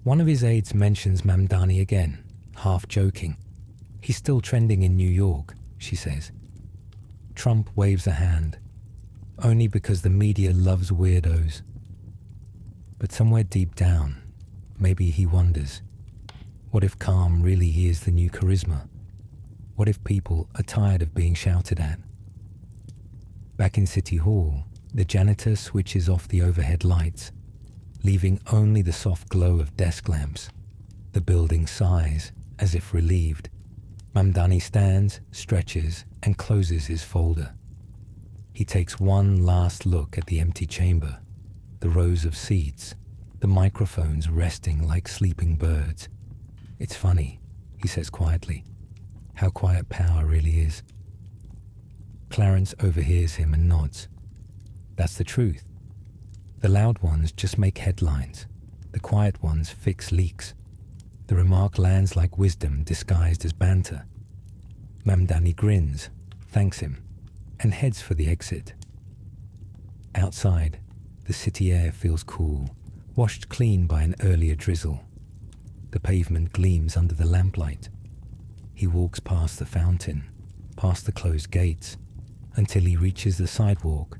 One of his aides mentions Mamdani again, half joking. He's still trending in New York, she says. Trump waves a hand, only because the media loves weirdos. But somewhere deep down, maybe he wonders, what if calm really is the new charisma? What if people are tired of being shouted at? Back in City Hall, the janitor switches off the overhead lights, leaving only the soft glow of desk lamps. The building sighs, as if relieved. Mamdani stands, stretches, and closes his folder. He takes one last look at the empty chamber, the rows of seats, the microphones resting like sleeping birds. It's funny, he says quietly, how quiet power really is. Clarence overhears him and nods. That's the truth. The loud ones just make headlines. The quiet ones fix leaks. The remark lands like wisdom disguised as banter. Mamdani grins, thanks him, and heads for the exit. Outside, the city air feels cool, washed clean by an earlier drizzle. The pavement gleams under the lamplight. He walks past the fountain, past the closed gates, until he reaches the sidewalk,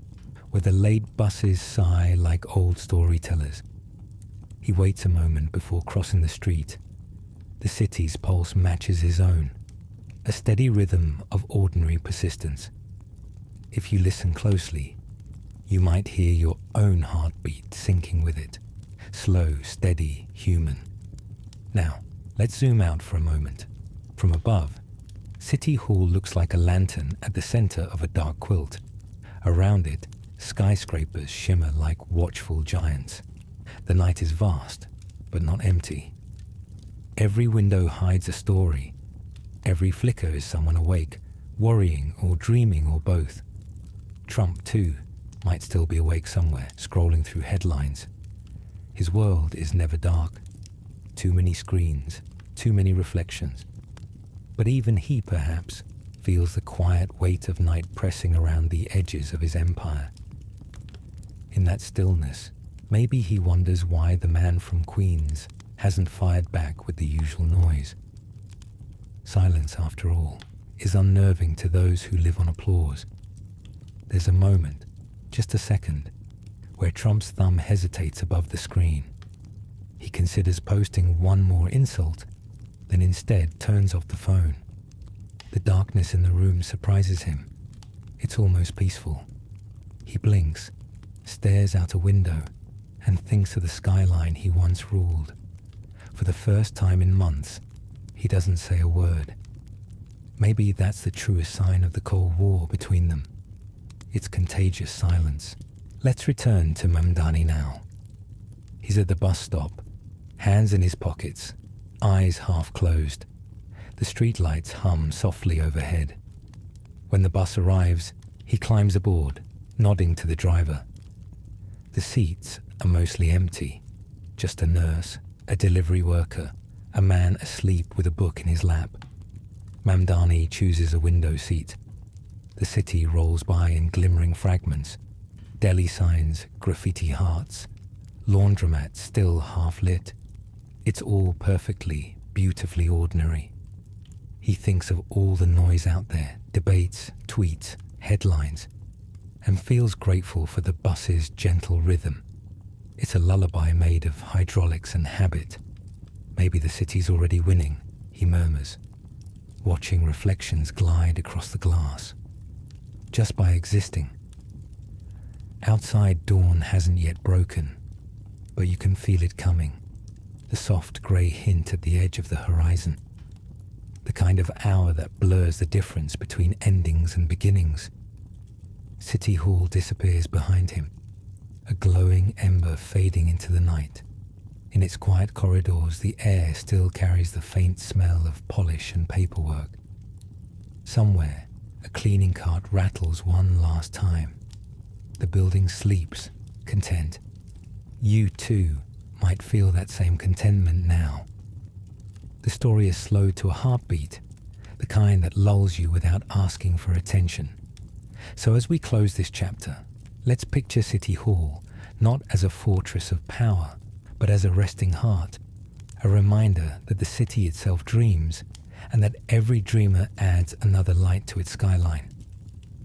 where the late buses sigh like old storytellers. He waits a moment before crossing the street. The city's pulse matches his own, a steady rhythm of ordinary persistence. If you listen closely, you might hear your own heartbeat syncing with it, slow, steady, human. Now, let's zoom out for a moment. From above, City Hall looks like a lantern at the center of a dark quilt. Around it, skyscrapers shimmer like watchful giants. The night is vast, but not empty. Every window hides a story. Every flicker is someone awake, worrying or dreaming or both. Trump, too, might still be awake somewhere, scrolling through headlines. His world is never dark. Too many screens, too many reflections. But even he, perhaps, feels the quiet weight of night pressing around the edges of his empire. In that stillness, maybe he wonders why the man from Queens hasn't fired back with the usual noise. Silence, after all, is unnerving to those who live on applause. There's a moment, just a second, where Trump's thumb hesitates above the screen. He considers posting one more insult, then instead turns off the phone. The darkness in the room surprises him. It's almost peaceful. He blinks, stares out a window, and thinks of the skyline he once ruled. For the first time in months, he doesn't say a word. Maybe that's the truest sign of the Cold War between them. It's contagious silence. Let's return to Mamdani now. He's at the bus stop, hands in his pockets, eyes half closed. The streetlights hum softly overhead. When the bus arrives, he climbs aboard, nodding to the driver. The seats are mostly empty. Just a nurse, a delivery worker, a man asleep with a book in his lap. Mamdani chooses a window seat. The city rolls by in glimmering fragments. Deli signs, graffiti hearts, laundromats still half lit. It's all perfectly, beautifully ordinary. He thinks of all the noise out there, debates, tweets, headlines, and feels grateful for the bus's gentle rhythm. It's a lullaby made of hydraulics and habit. Maybe the city's already winning, he murmurs, watching reflections glide across the glass. Just by existing. Outside, dawn hasn't yet broken, but you can feel it coming. The soft grey hint at the edge of the horizon. The kind of hour that blurs the difference between endings and beginnings. City Hall disappears behind him, a glowing ember fading into the night. In its quiet corridors, the air still carries the faint smell of polish and paperwork. Somewhere, a cleaning cart rattles one last time. The building sleeps, content. You too might feel that same contentment now. The story is slowed to a heartbeat, the kind that lulls you without asking for attention. So as we close this chapter, let's picture City Hall not as a fortress of power, but as a resting heart, a reminder that the city itself dreams, and that every dreamer adds another light to its skyline.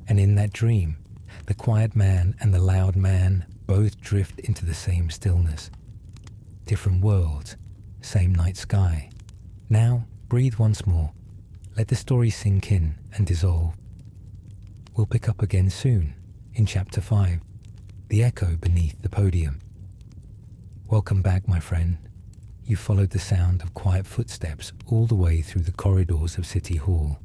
And in that dream, the quiet man and the loud man both drift into the same stillness. Different worlds, same night sky. Now, breathe once more. Let the story sink in and dissolve. We'll pick up again soon, in Chapter 5, The Echo Beneath the Podium. Welcome back, my friend. You followed the sound of quiet footsteps all the way through the corridors of City Hall.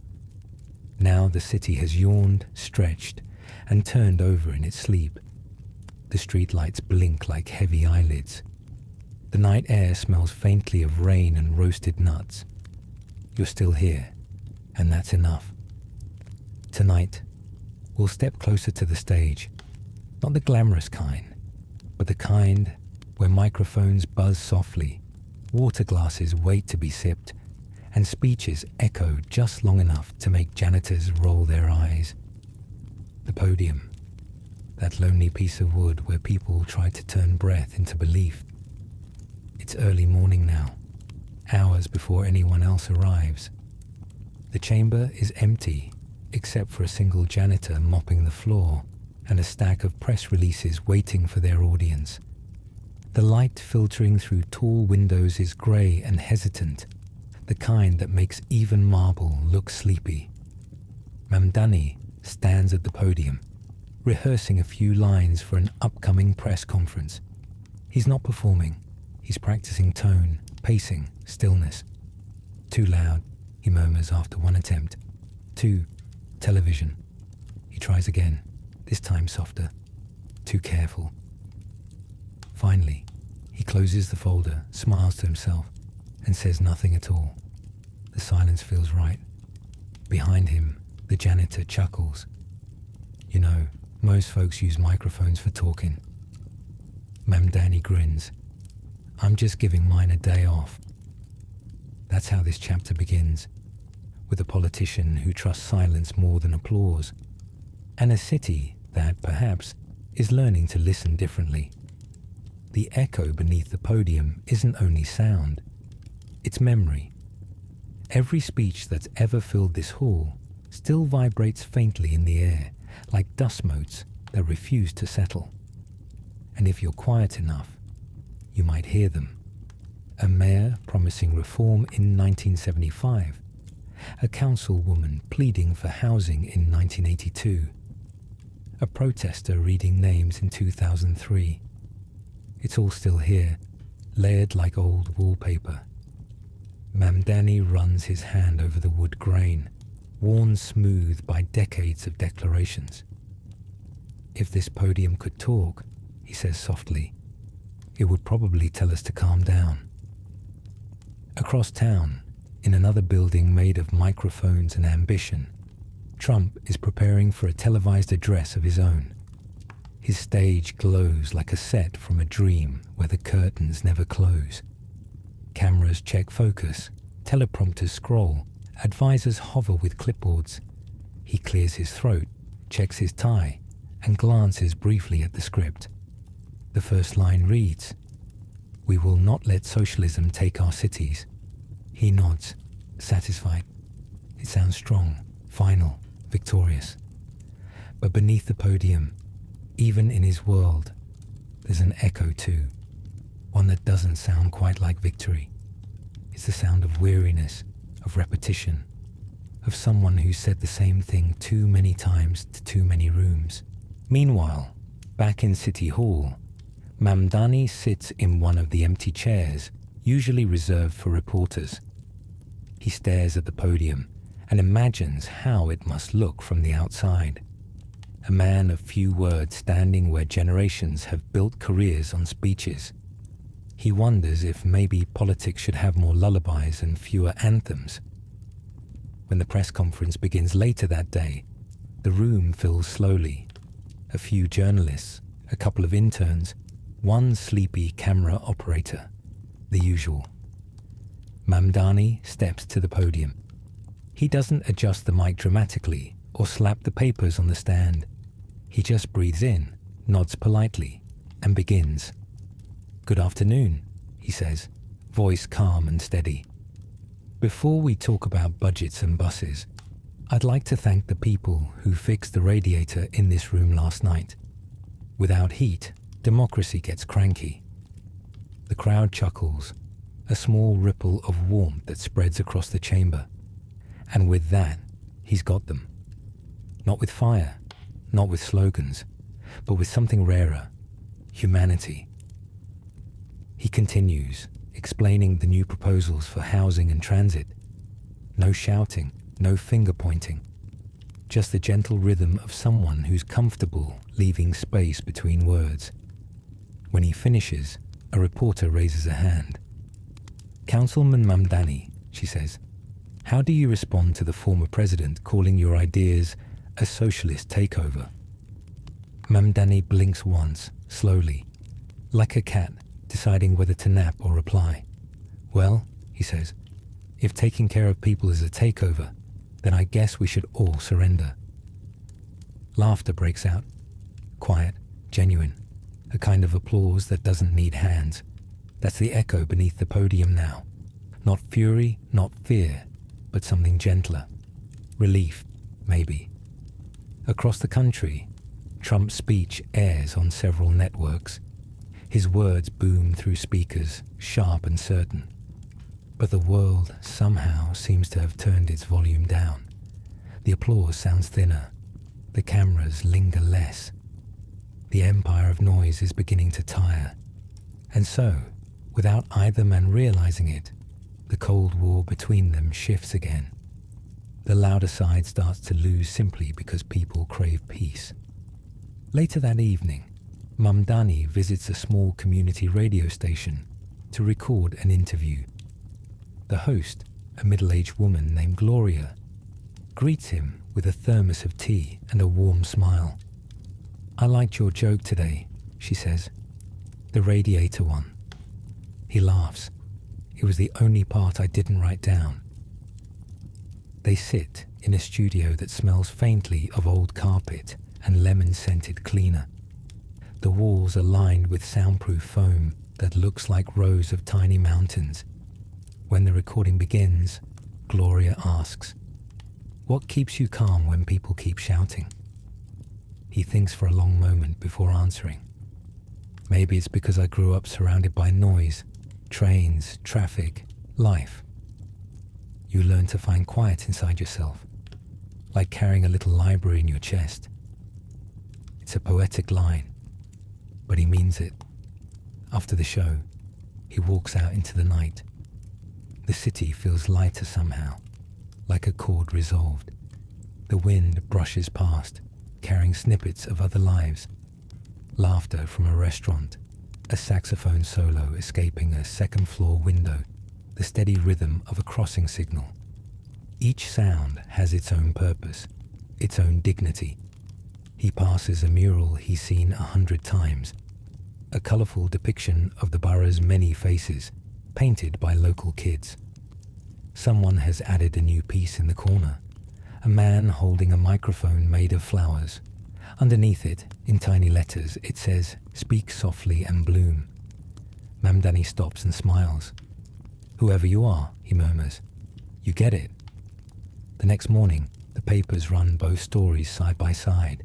Now the city has yawned, stretched, and turned over in its sleep. The streetlights blink like heavy eyelids. The night air smells faintly of rain and roasted nuts. You're still here, and that's enough. Tonight, we'll step closer to the stage. Not the glamorous kind, but the kind where microphones buzz softly, water glasses wait to be sipped, and speeches echo just long enough to make janitors roll their eyes. The podium, that lonely piece of wood where people try to turn breath into belief. It's early morning now, hours before anyone else arrives. The chamber is empty, except for a single janitor mopping the floor and a stack of press releases waiting for their audience. The light filtering through tall windows is grey and hesitant, the kind that makes even marble look sleepy. Mamdani stands at the podium, rehearsing a few lines for an upcoming press conference. He's not performing, he's practicing tone, pacing, stillness. Too loud, he murmurs after one attempt. Too television. He tries again, this time softer. Too careful. Finally, he closes the folder, smiles to himself, and says nothing at all. The silence feels right. Behind him, the janitor chuckles. You know, most folks use microphones for talking. Mamdani grins. I'm just giving mine a day off. That's how this chapter begins, with a politician who trusts silence more than applause, and a city that, perhaps, is learning to listen differently. The echo beneath the podium isn't only sound, it's memory. Every speech that's ever filled this hall still vibrates faintly in the air, like dust motes that refuse to settle. And if you're quiet enough, you might hear them. A mayor promising reform in 1975, a councilwoman pleading for housing in 1982, a protester reading names in 2003. It's all still here, layered like old wallpaper. Mamdani runs his hand over the wood grain, worn smooth by decades of declarations. If this podium could talk, he says softly, it would probably tell us to calm down. Across town, in another building made of microphones and ambition, Trump is preparing for a televised address of his own. His stage glows like a set from a dream where the curtains never close. Cameras check focus, teleprompters scroll, advisors hover with clipboards. He clears his throat, checks his tie, and glances briefly at the script. The first line reads, "We will not let socialism take our cities." He nods, satisfied. It sounds strong, final, victorious. But beneath the podium, even in his world, there's an echo too, one that doesn't sound quite like victory. It's the sound of weariness, of repetition, of someone who said the same thing too many times to too many rooms. Meanwhile, back in City Hall, Mamdani sits in one of the empty chairs, usually reserved for reporters. He stares at the podium and imagines how it must look from the outside. A man of few words standing where generations have built careers on speeches. He wonders if maybe politics should have more lullabies and fewer anthems. When the press conference begins later that day, the room fills slowly. a few journalists, a couple of interns, one sleepy camera operator, the usual. Mamdani steps to the podium. He doesn't adjust the mic dramatically or slap the papers on the stand. He just breathes in, nods politely, and begins. "Good afternoon," he says, voice calm and steady. "Before we talk about budgets and buses, I'd like to thank the people who fixed the radiator in this room last night. Without heat, democracy gets cranky." The crowd chuckles, a small ripple of warmth that spreads across the chamber. And with that, he's got them. Not with fire, not with slogans, but with something rarer, humanity. He continues, explaining the new proposals for housing and transit. No shouting, no finger pointing, just the gentle rhythm of someone who's comfortable leaving space between words. When he finishes, a reporter raises a hand. "Councilman Mamdani," she says, "how do you respond to the former president calling your ideas a socialist takeover?" Mamdani blinks once, slowly, like a cat deciding whether to nap or reply. "Well," he says, "if taking care of people is a takeover, then I guess we should all surrender." Laughter breaks out. Quiet, genuine, a kind of applause that doesn't need hands. That's the echo beneath the podium now. Not fury, not fear, but something gentler. Relief, maybe. Across the country, Trump's speech airs on several networks. His words boom through speakers, sharp and certain. But the world somehow seems to have turned its volume down. The applause sounds thinner. The cameras linger less. The empire of noise is beginning to tire. And so, without either man realizing it, the Cold War between them shifts again. The louder side starts to lose simply because people crave peace. Later that evening, Mamdani visits a small community radio station to record an interview. The host, a middle-aged woman named Gloria, greets him with a thermos of tea and a warm smile. "I liked your joke today," she says. "The radiator one." He laughs. "It was the only part I didn't write down." They sit in a studio that smells faintly of old carpet and lemon-scented cleaner. The walls are lined with soundproof foam that looks like rows of tiny mountains. When the recording begins, Gloria asks, "What keeps you calm when people keep shouting?" He thinks for a long moment before answering. "Maybe it's because I grew up surrounded by noise, trains, traffic, life. You learn to find quiet inside yourself, like carrying a little library in your chest." It's a poetic line, but he means it. After the show, he walks out into the night. The city feels lighter somehow, like a chord resolved. The wind brushes past, carrying snippets of other lives. Laughter from a restaurant, a saxophone solo escaping a second-floor window, the steady rhythm of a crossing signal. Each sound has its own purpose, its own dignity. He passes a mural he's seen 100 times, a colourful depiction of the borough's many faces, painted by local kids. Someone has added a new piece in the corner, a man holding a microphone made of flowers. Underneath it, in tiny letters, it says, "Speak softly and bloom." Mamdani stops and smiles. "Whoever you are," he murmurs, "you get it." The next morning, the papers run both stories side by side.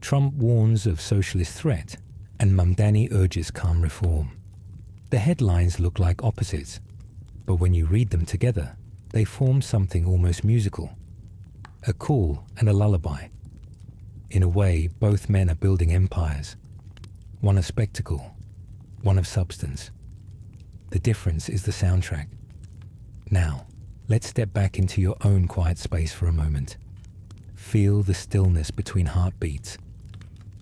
Trump warns of socialist threat, and Mamdani urges calm reform. The headlines look like opposites, but when you read them together, they form something almost musical. A call and a lullaby. In a way, both men are building empires. One of spectacle, one of substance. The difference is the soundtrack. Now, let's step back into your own quiet space for a moment. Feel the stillness between heartbeats.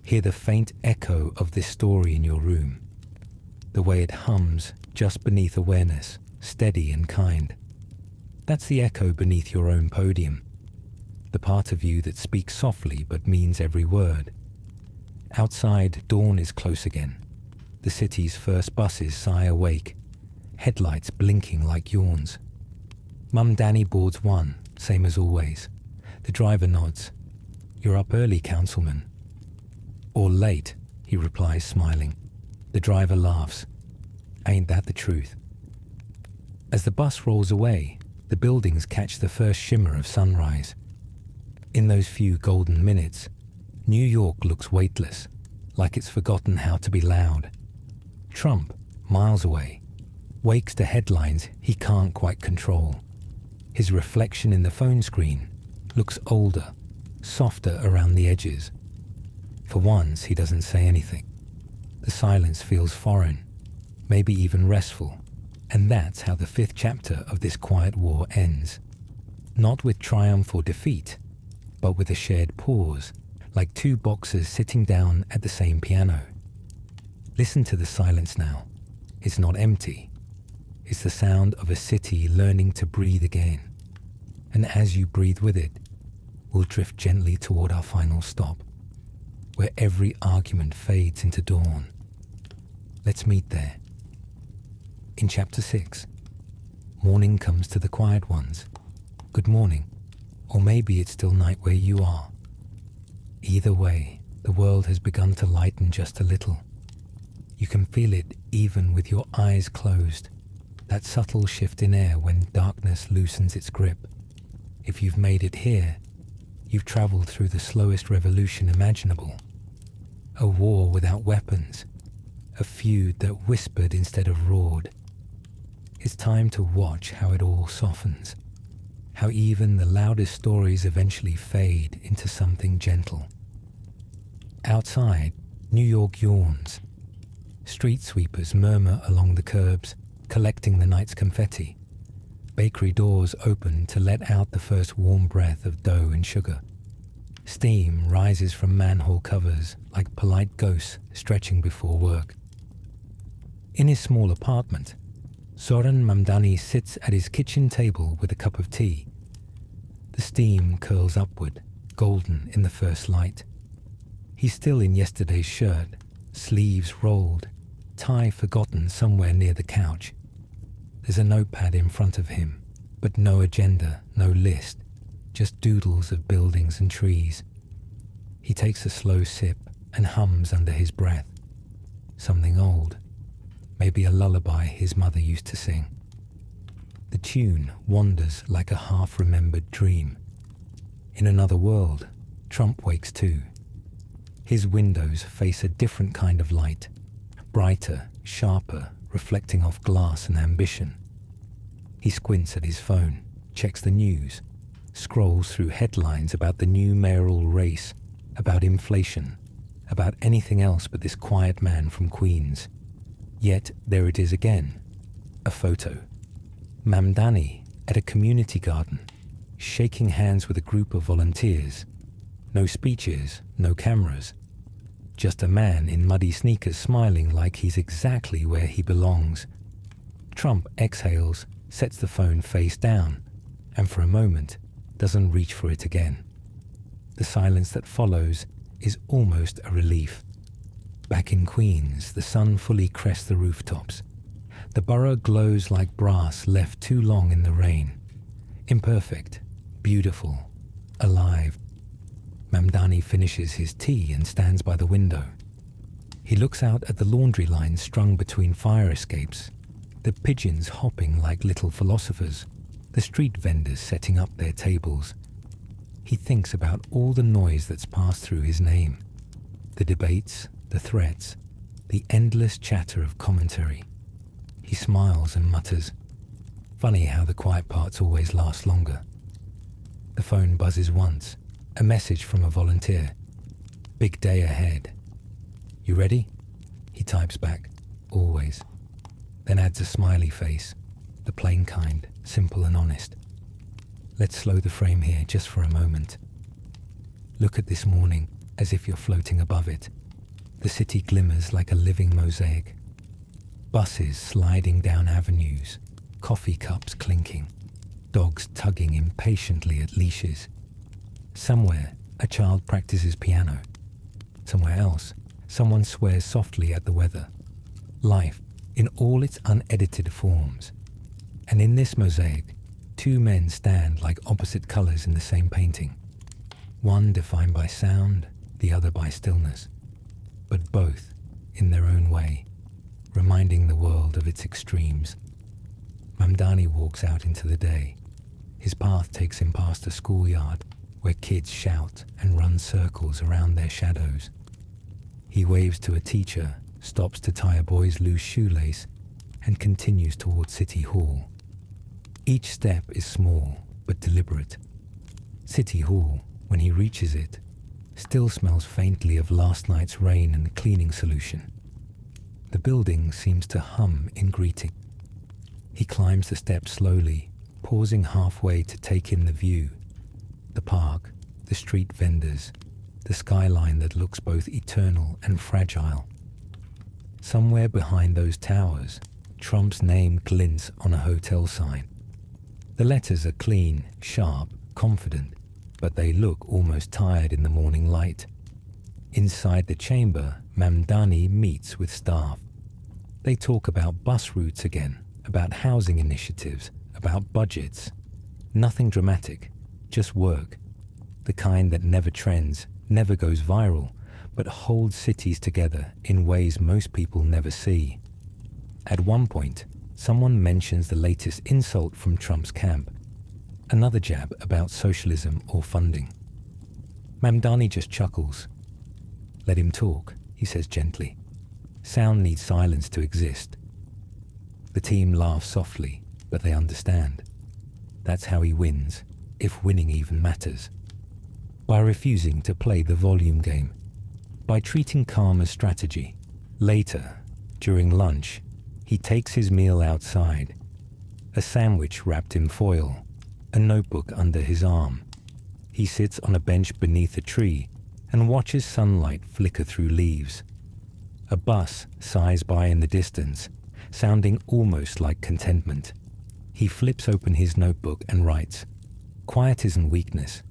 Hear the faint echo of this story in your room. The way it hums just beneath awareness, steady and kind. That's the echo beneath your own podium. The part of you that speaks softly but means every word. Outside, dawn is close again. The city's first buses sigh awake, headlights blinking like yawns. Mamdani boards one, same as always. The driver nods. "You're up early, councilman." "Or late," he replies, smiling. The driver laughs. "Ain't that the truth?" As the bus rolls away, the buildings catch the first shimmer of sunrise. In those few golden minutes, New York looks weightless, like it's forgotten how to be loud. Trump, miles away, wakes to headlines he can't quite control. His reflection in the phone screen looks older, softer around the edges. For once, he doesn't say anything. The silence feels foreign, maybe even restful, and that's how the fifth chapter of this quiet war ends. Not with triumph or defeat, but with a shared pause, like two boxers sitting down at the same piano. Listen to the silence now. It's not empty. It's the sound of a city learning to breathe again. And as you breathe with it, we'll drift gently toward our final stop, where every argument fades into dawn. Let's meet there. In Chapter 6, morning comes to the quiet ones. Good morning. Or maybe it's still night where you are. Either way, the world has begun to lighten just a little. You can feel it even with your eyes closed, that subtle shift in air when darkness loosens its grip. If you've made it here, you've traveled through the slowest revolution imaginable. A war without weapons, a feud that whispered instead of roared. It's time to watch how it all softens, how even the loudest stories eventually fade into something gentle. Outside, New York yawns. Street sweepers murmur along the curbs, collecting the night's confetti. Bakery doors open to let out the first warm breath of dough and sugar. Steam rises from manhole covers like polite ghosts stretching before work. In his small apartment, Zohran Mamdani sits at his kitchen table with a cup of tea. The steam curls upward, golden in the first light. He's still in yesterday's shirt, sleeves rolled, tie forgotten somewhere near the couch. There's a notepad in front of him, but no agenda, no list, just doodles of buildings and trees. He takes a slow sip and hums under his breath. Something old, maybe a lullaby his mother used to sing. The tune wanders like a half-remembered dream. In another world, Trump wakes too. His windows face a different kind of light, brighter, sharper, reflecting off glass and ambition. He squints at his phone, checks the news, scrolls through headlines about the new mayoral race, about inflation, about anything else but this quiet man from Queens. Yet there it is again, a photo. Mamdani at a community garden, shaking hands with a group of volunteers. No speeches, no cameras. Just a man in muddy sneakers smiling like he's exactly where he belongs. Trump exhales, sets the phone face down, and for a moment doesn't reach for it again. The silence that follows is almost a relief. Back in Queens, the sun fully crests the rooftops. The borough glows like brass left too long in the rain. Imperfect, beautiful, alive. Mamdani finishes his tea and stands by the window. He looks out at the laundry lines strung between fire escapes, the pigeons hopping like little philosophers, the street vendors setting up their tables. He thinks about all the noise that's passed through his name, the debates, the threats, the endless chatter of commentary. He smiles and mutters, "Funny how the quiet parts always last longer." The phone buzzes once, a message from a volunteer. "Big day ahead." "You ready?" He types back, "Always." Then adds a smiley face, the plain kind, simple and honest. Let's slow the frame here just for a moment. Look at this morning as if you're floating above it. The city glimmers like a living mosaic. Buses sliding down avenues, coffee cups clinking, dogs tugging impatiently at leashes. Somewhere, a child practices piano. Somewhere else, Someone swears softly at the weather. Life in all its unedited forms. And in this mosaic, two men stand like opposite colors in the same painting. One defined by sound, the other by stillness. But both, in their own way, reminding the world of its extremes. Mamdani walks out into the day. His path takes him past a schoolyard where kids shout and run circles around their shadows. He waves to a teacher, stops to tie a boy's loose shoelace, and continues towards City Hall. Each step is small but deliberate. City Hall, when he reaches it, still smells faintly of last night's rain and cleaning solution. The building seems to hum in greeting. He climbs the steps slowly, pausing halfway to take in the view. The park, the street vendors, the skyline that looks both eternal and fragile. Somewhere behind those towers, Trump's name glints on a hotel sign. The letters are clean, sharp, confident, but they look almost tired in the morning light. Inside the chamber, Mamdani meets with staff. They talk about bus routes again, about housing initiatives, about budgets. Nothing dramatic, just work. The kind that never trends, never goes viral, but holds cities together in ways most people never see. At one point, someone mentions the latest insult from Trump's camp. Another jab about socialism or funding. Mamdani just chuckles. Let him talk, he says gently. Sound needs silence to exist. The team laughs softly, but they understand. That's how he wins, if winning even matters. By refusing to play the volume game. By treating calm as strategy. Later, during lunch, he takes his meal outside. A sandwich wrapped in foil, a notebook under his arm. He sits on a bench beneath a tree and watches sunlight flicker through leaves. A bus sighs by in the distance, sounding almost like contentment. He flips open his notebook and writes, "Quiet isn't weakness.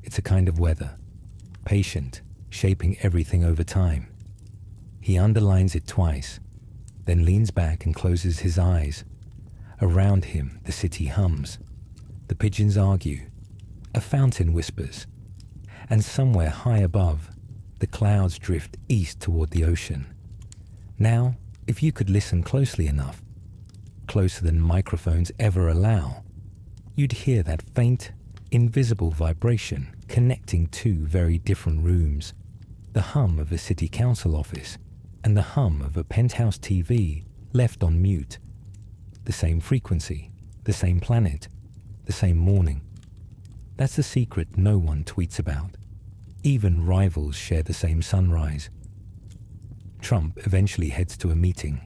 It's a kind of weather, patient, shaping everything over time." He underlines it twice, then leans back and closes his eyes. Around him, the city hums. The pigeons argue. A fountain whispers. And somewhere high above, the clouds drift east toward the ocean. Now, if you could listen closely enough, closer than microphones ever allow, you'd hear that faint, invisible vibration connecting two very different rooms. The hum of a city council office and the hum of a penthouse TV left on mute. The same frequency, the same planet, the same morning. That's the secret no one tweets about. Even rivals share the same sunrise. Trump eventually heads to a meeting.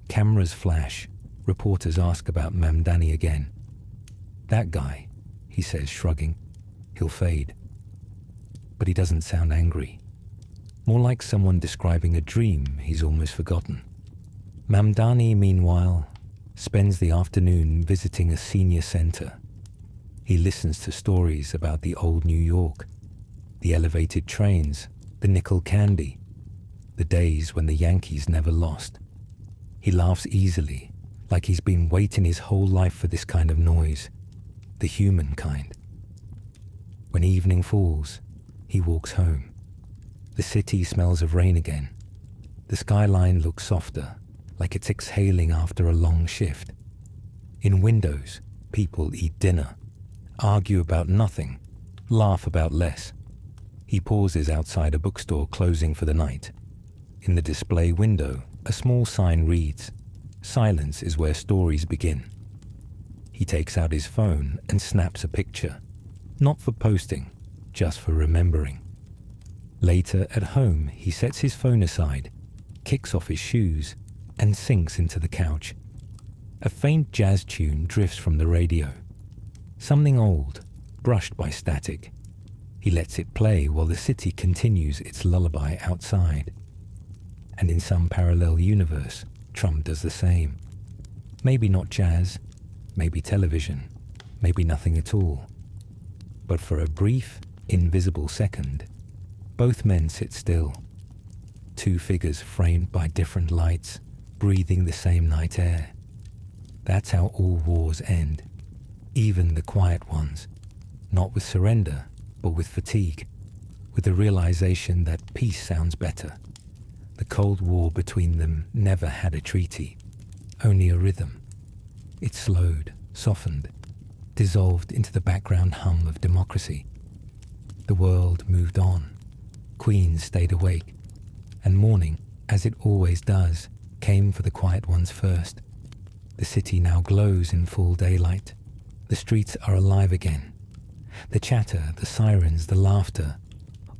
Cameras flash. Reporters ask about Mamdani again. "That guy," he says, shrugging. "He'll fade." But he doesn't sound angry. More like someone describing a dream he's almost forgotten. Mamdani, meanwhile, spends the afternoon visiting a senior center. He listens to stories about the old New York, the elevated trains, the nickel candy, the days when the Yankees never lost. He laughs easily, like he's been waiting his whole life for this kind of noise, the human kind. When evening falls, he walks home. The city smells of rain again. The skyline looks softer, like it's exhaling after a long shift. In windows, people eat dinner, argue about nothing, laugh about less. He pauses outside a bookstore closing for the night. In the display window, a small sign reads, "Silence is where stories begin." He takes out his phone and snaps a picture, not for posting, just for remembering. Later at home, he sets his phone aside, kicks off his shoes, and sinks into the couch. A faint jazz tune drifts from the radio. Something old, brushed by static. He lets it play while the city continues its lullaby outside. And in some parallel universe, Trump does the same. Maybe not jazz, maybe television, maybe nothing at all. But for a brief, invisible second, both men sit still. two figures framed by different lights, breathing the same night air. That's how all wars end, even the quiet ones, not with surrender, but with fatigue, with the realization that peace sounds better. The Cold War between them never had a treaty, only a rhythm. It slowed, softened, dissolved into the background hum of democracy. The world moved on. Queens stayed awake, and morning, as it always does, came for the quiet ones first. The city now glows in full daylight. The streets are alive again. The chatter, the sirens, the laughter,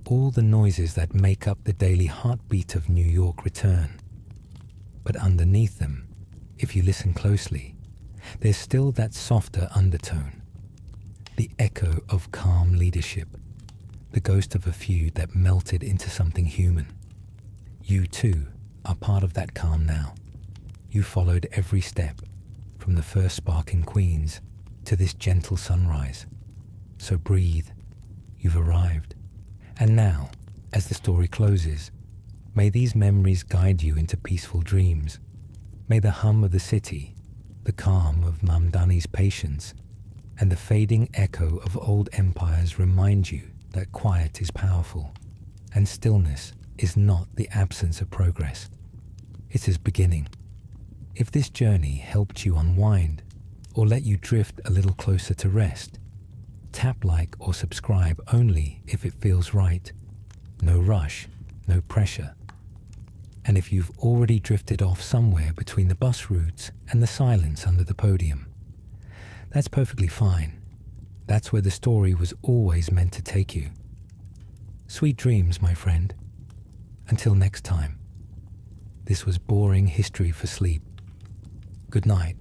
all the noises that make up the daily heartbeat of New York return. But underneath them, if you listen closely, there's still that softer undertone, the echo of calm leadership, the ghost of a feud that melted into something human. You too are part of that calm now. You followed every step, from the first spark in Queens to this gentle sunrise. So breathe, you've arrived. And now, as the story closes, may these memories guide you into peaceful dreams. May the hum of the city, the calm of Mamdani's patience, and the fading echo of old empires remind you that quiet is powerful, and stillness is not the absence of progress. It is beginning. If this journey helped you unwind, or let you drift a little closer to rest, tap like or subscribe only if it feels right. No rush, no pressure. And if you've already drifted off somewhere between the bus routes and the silence under the podium, that's perfectly fine. That's where the story was always meant to take you. Sweet dreams, my friend. Until next time. This was Boring History for Sleep. Good night.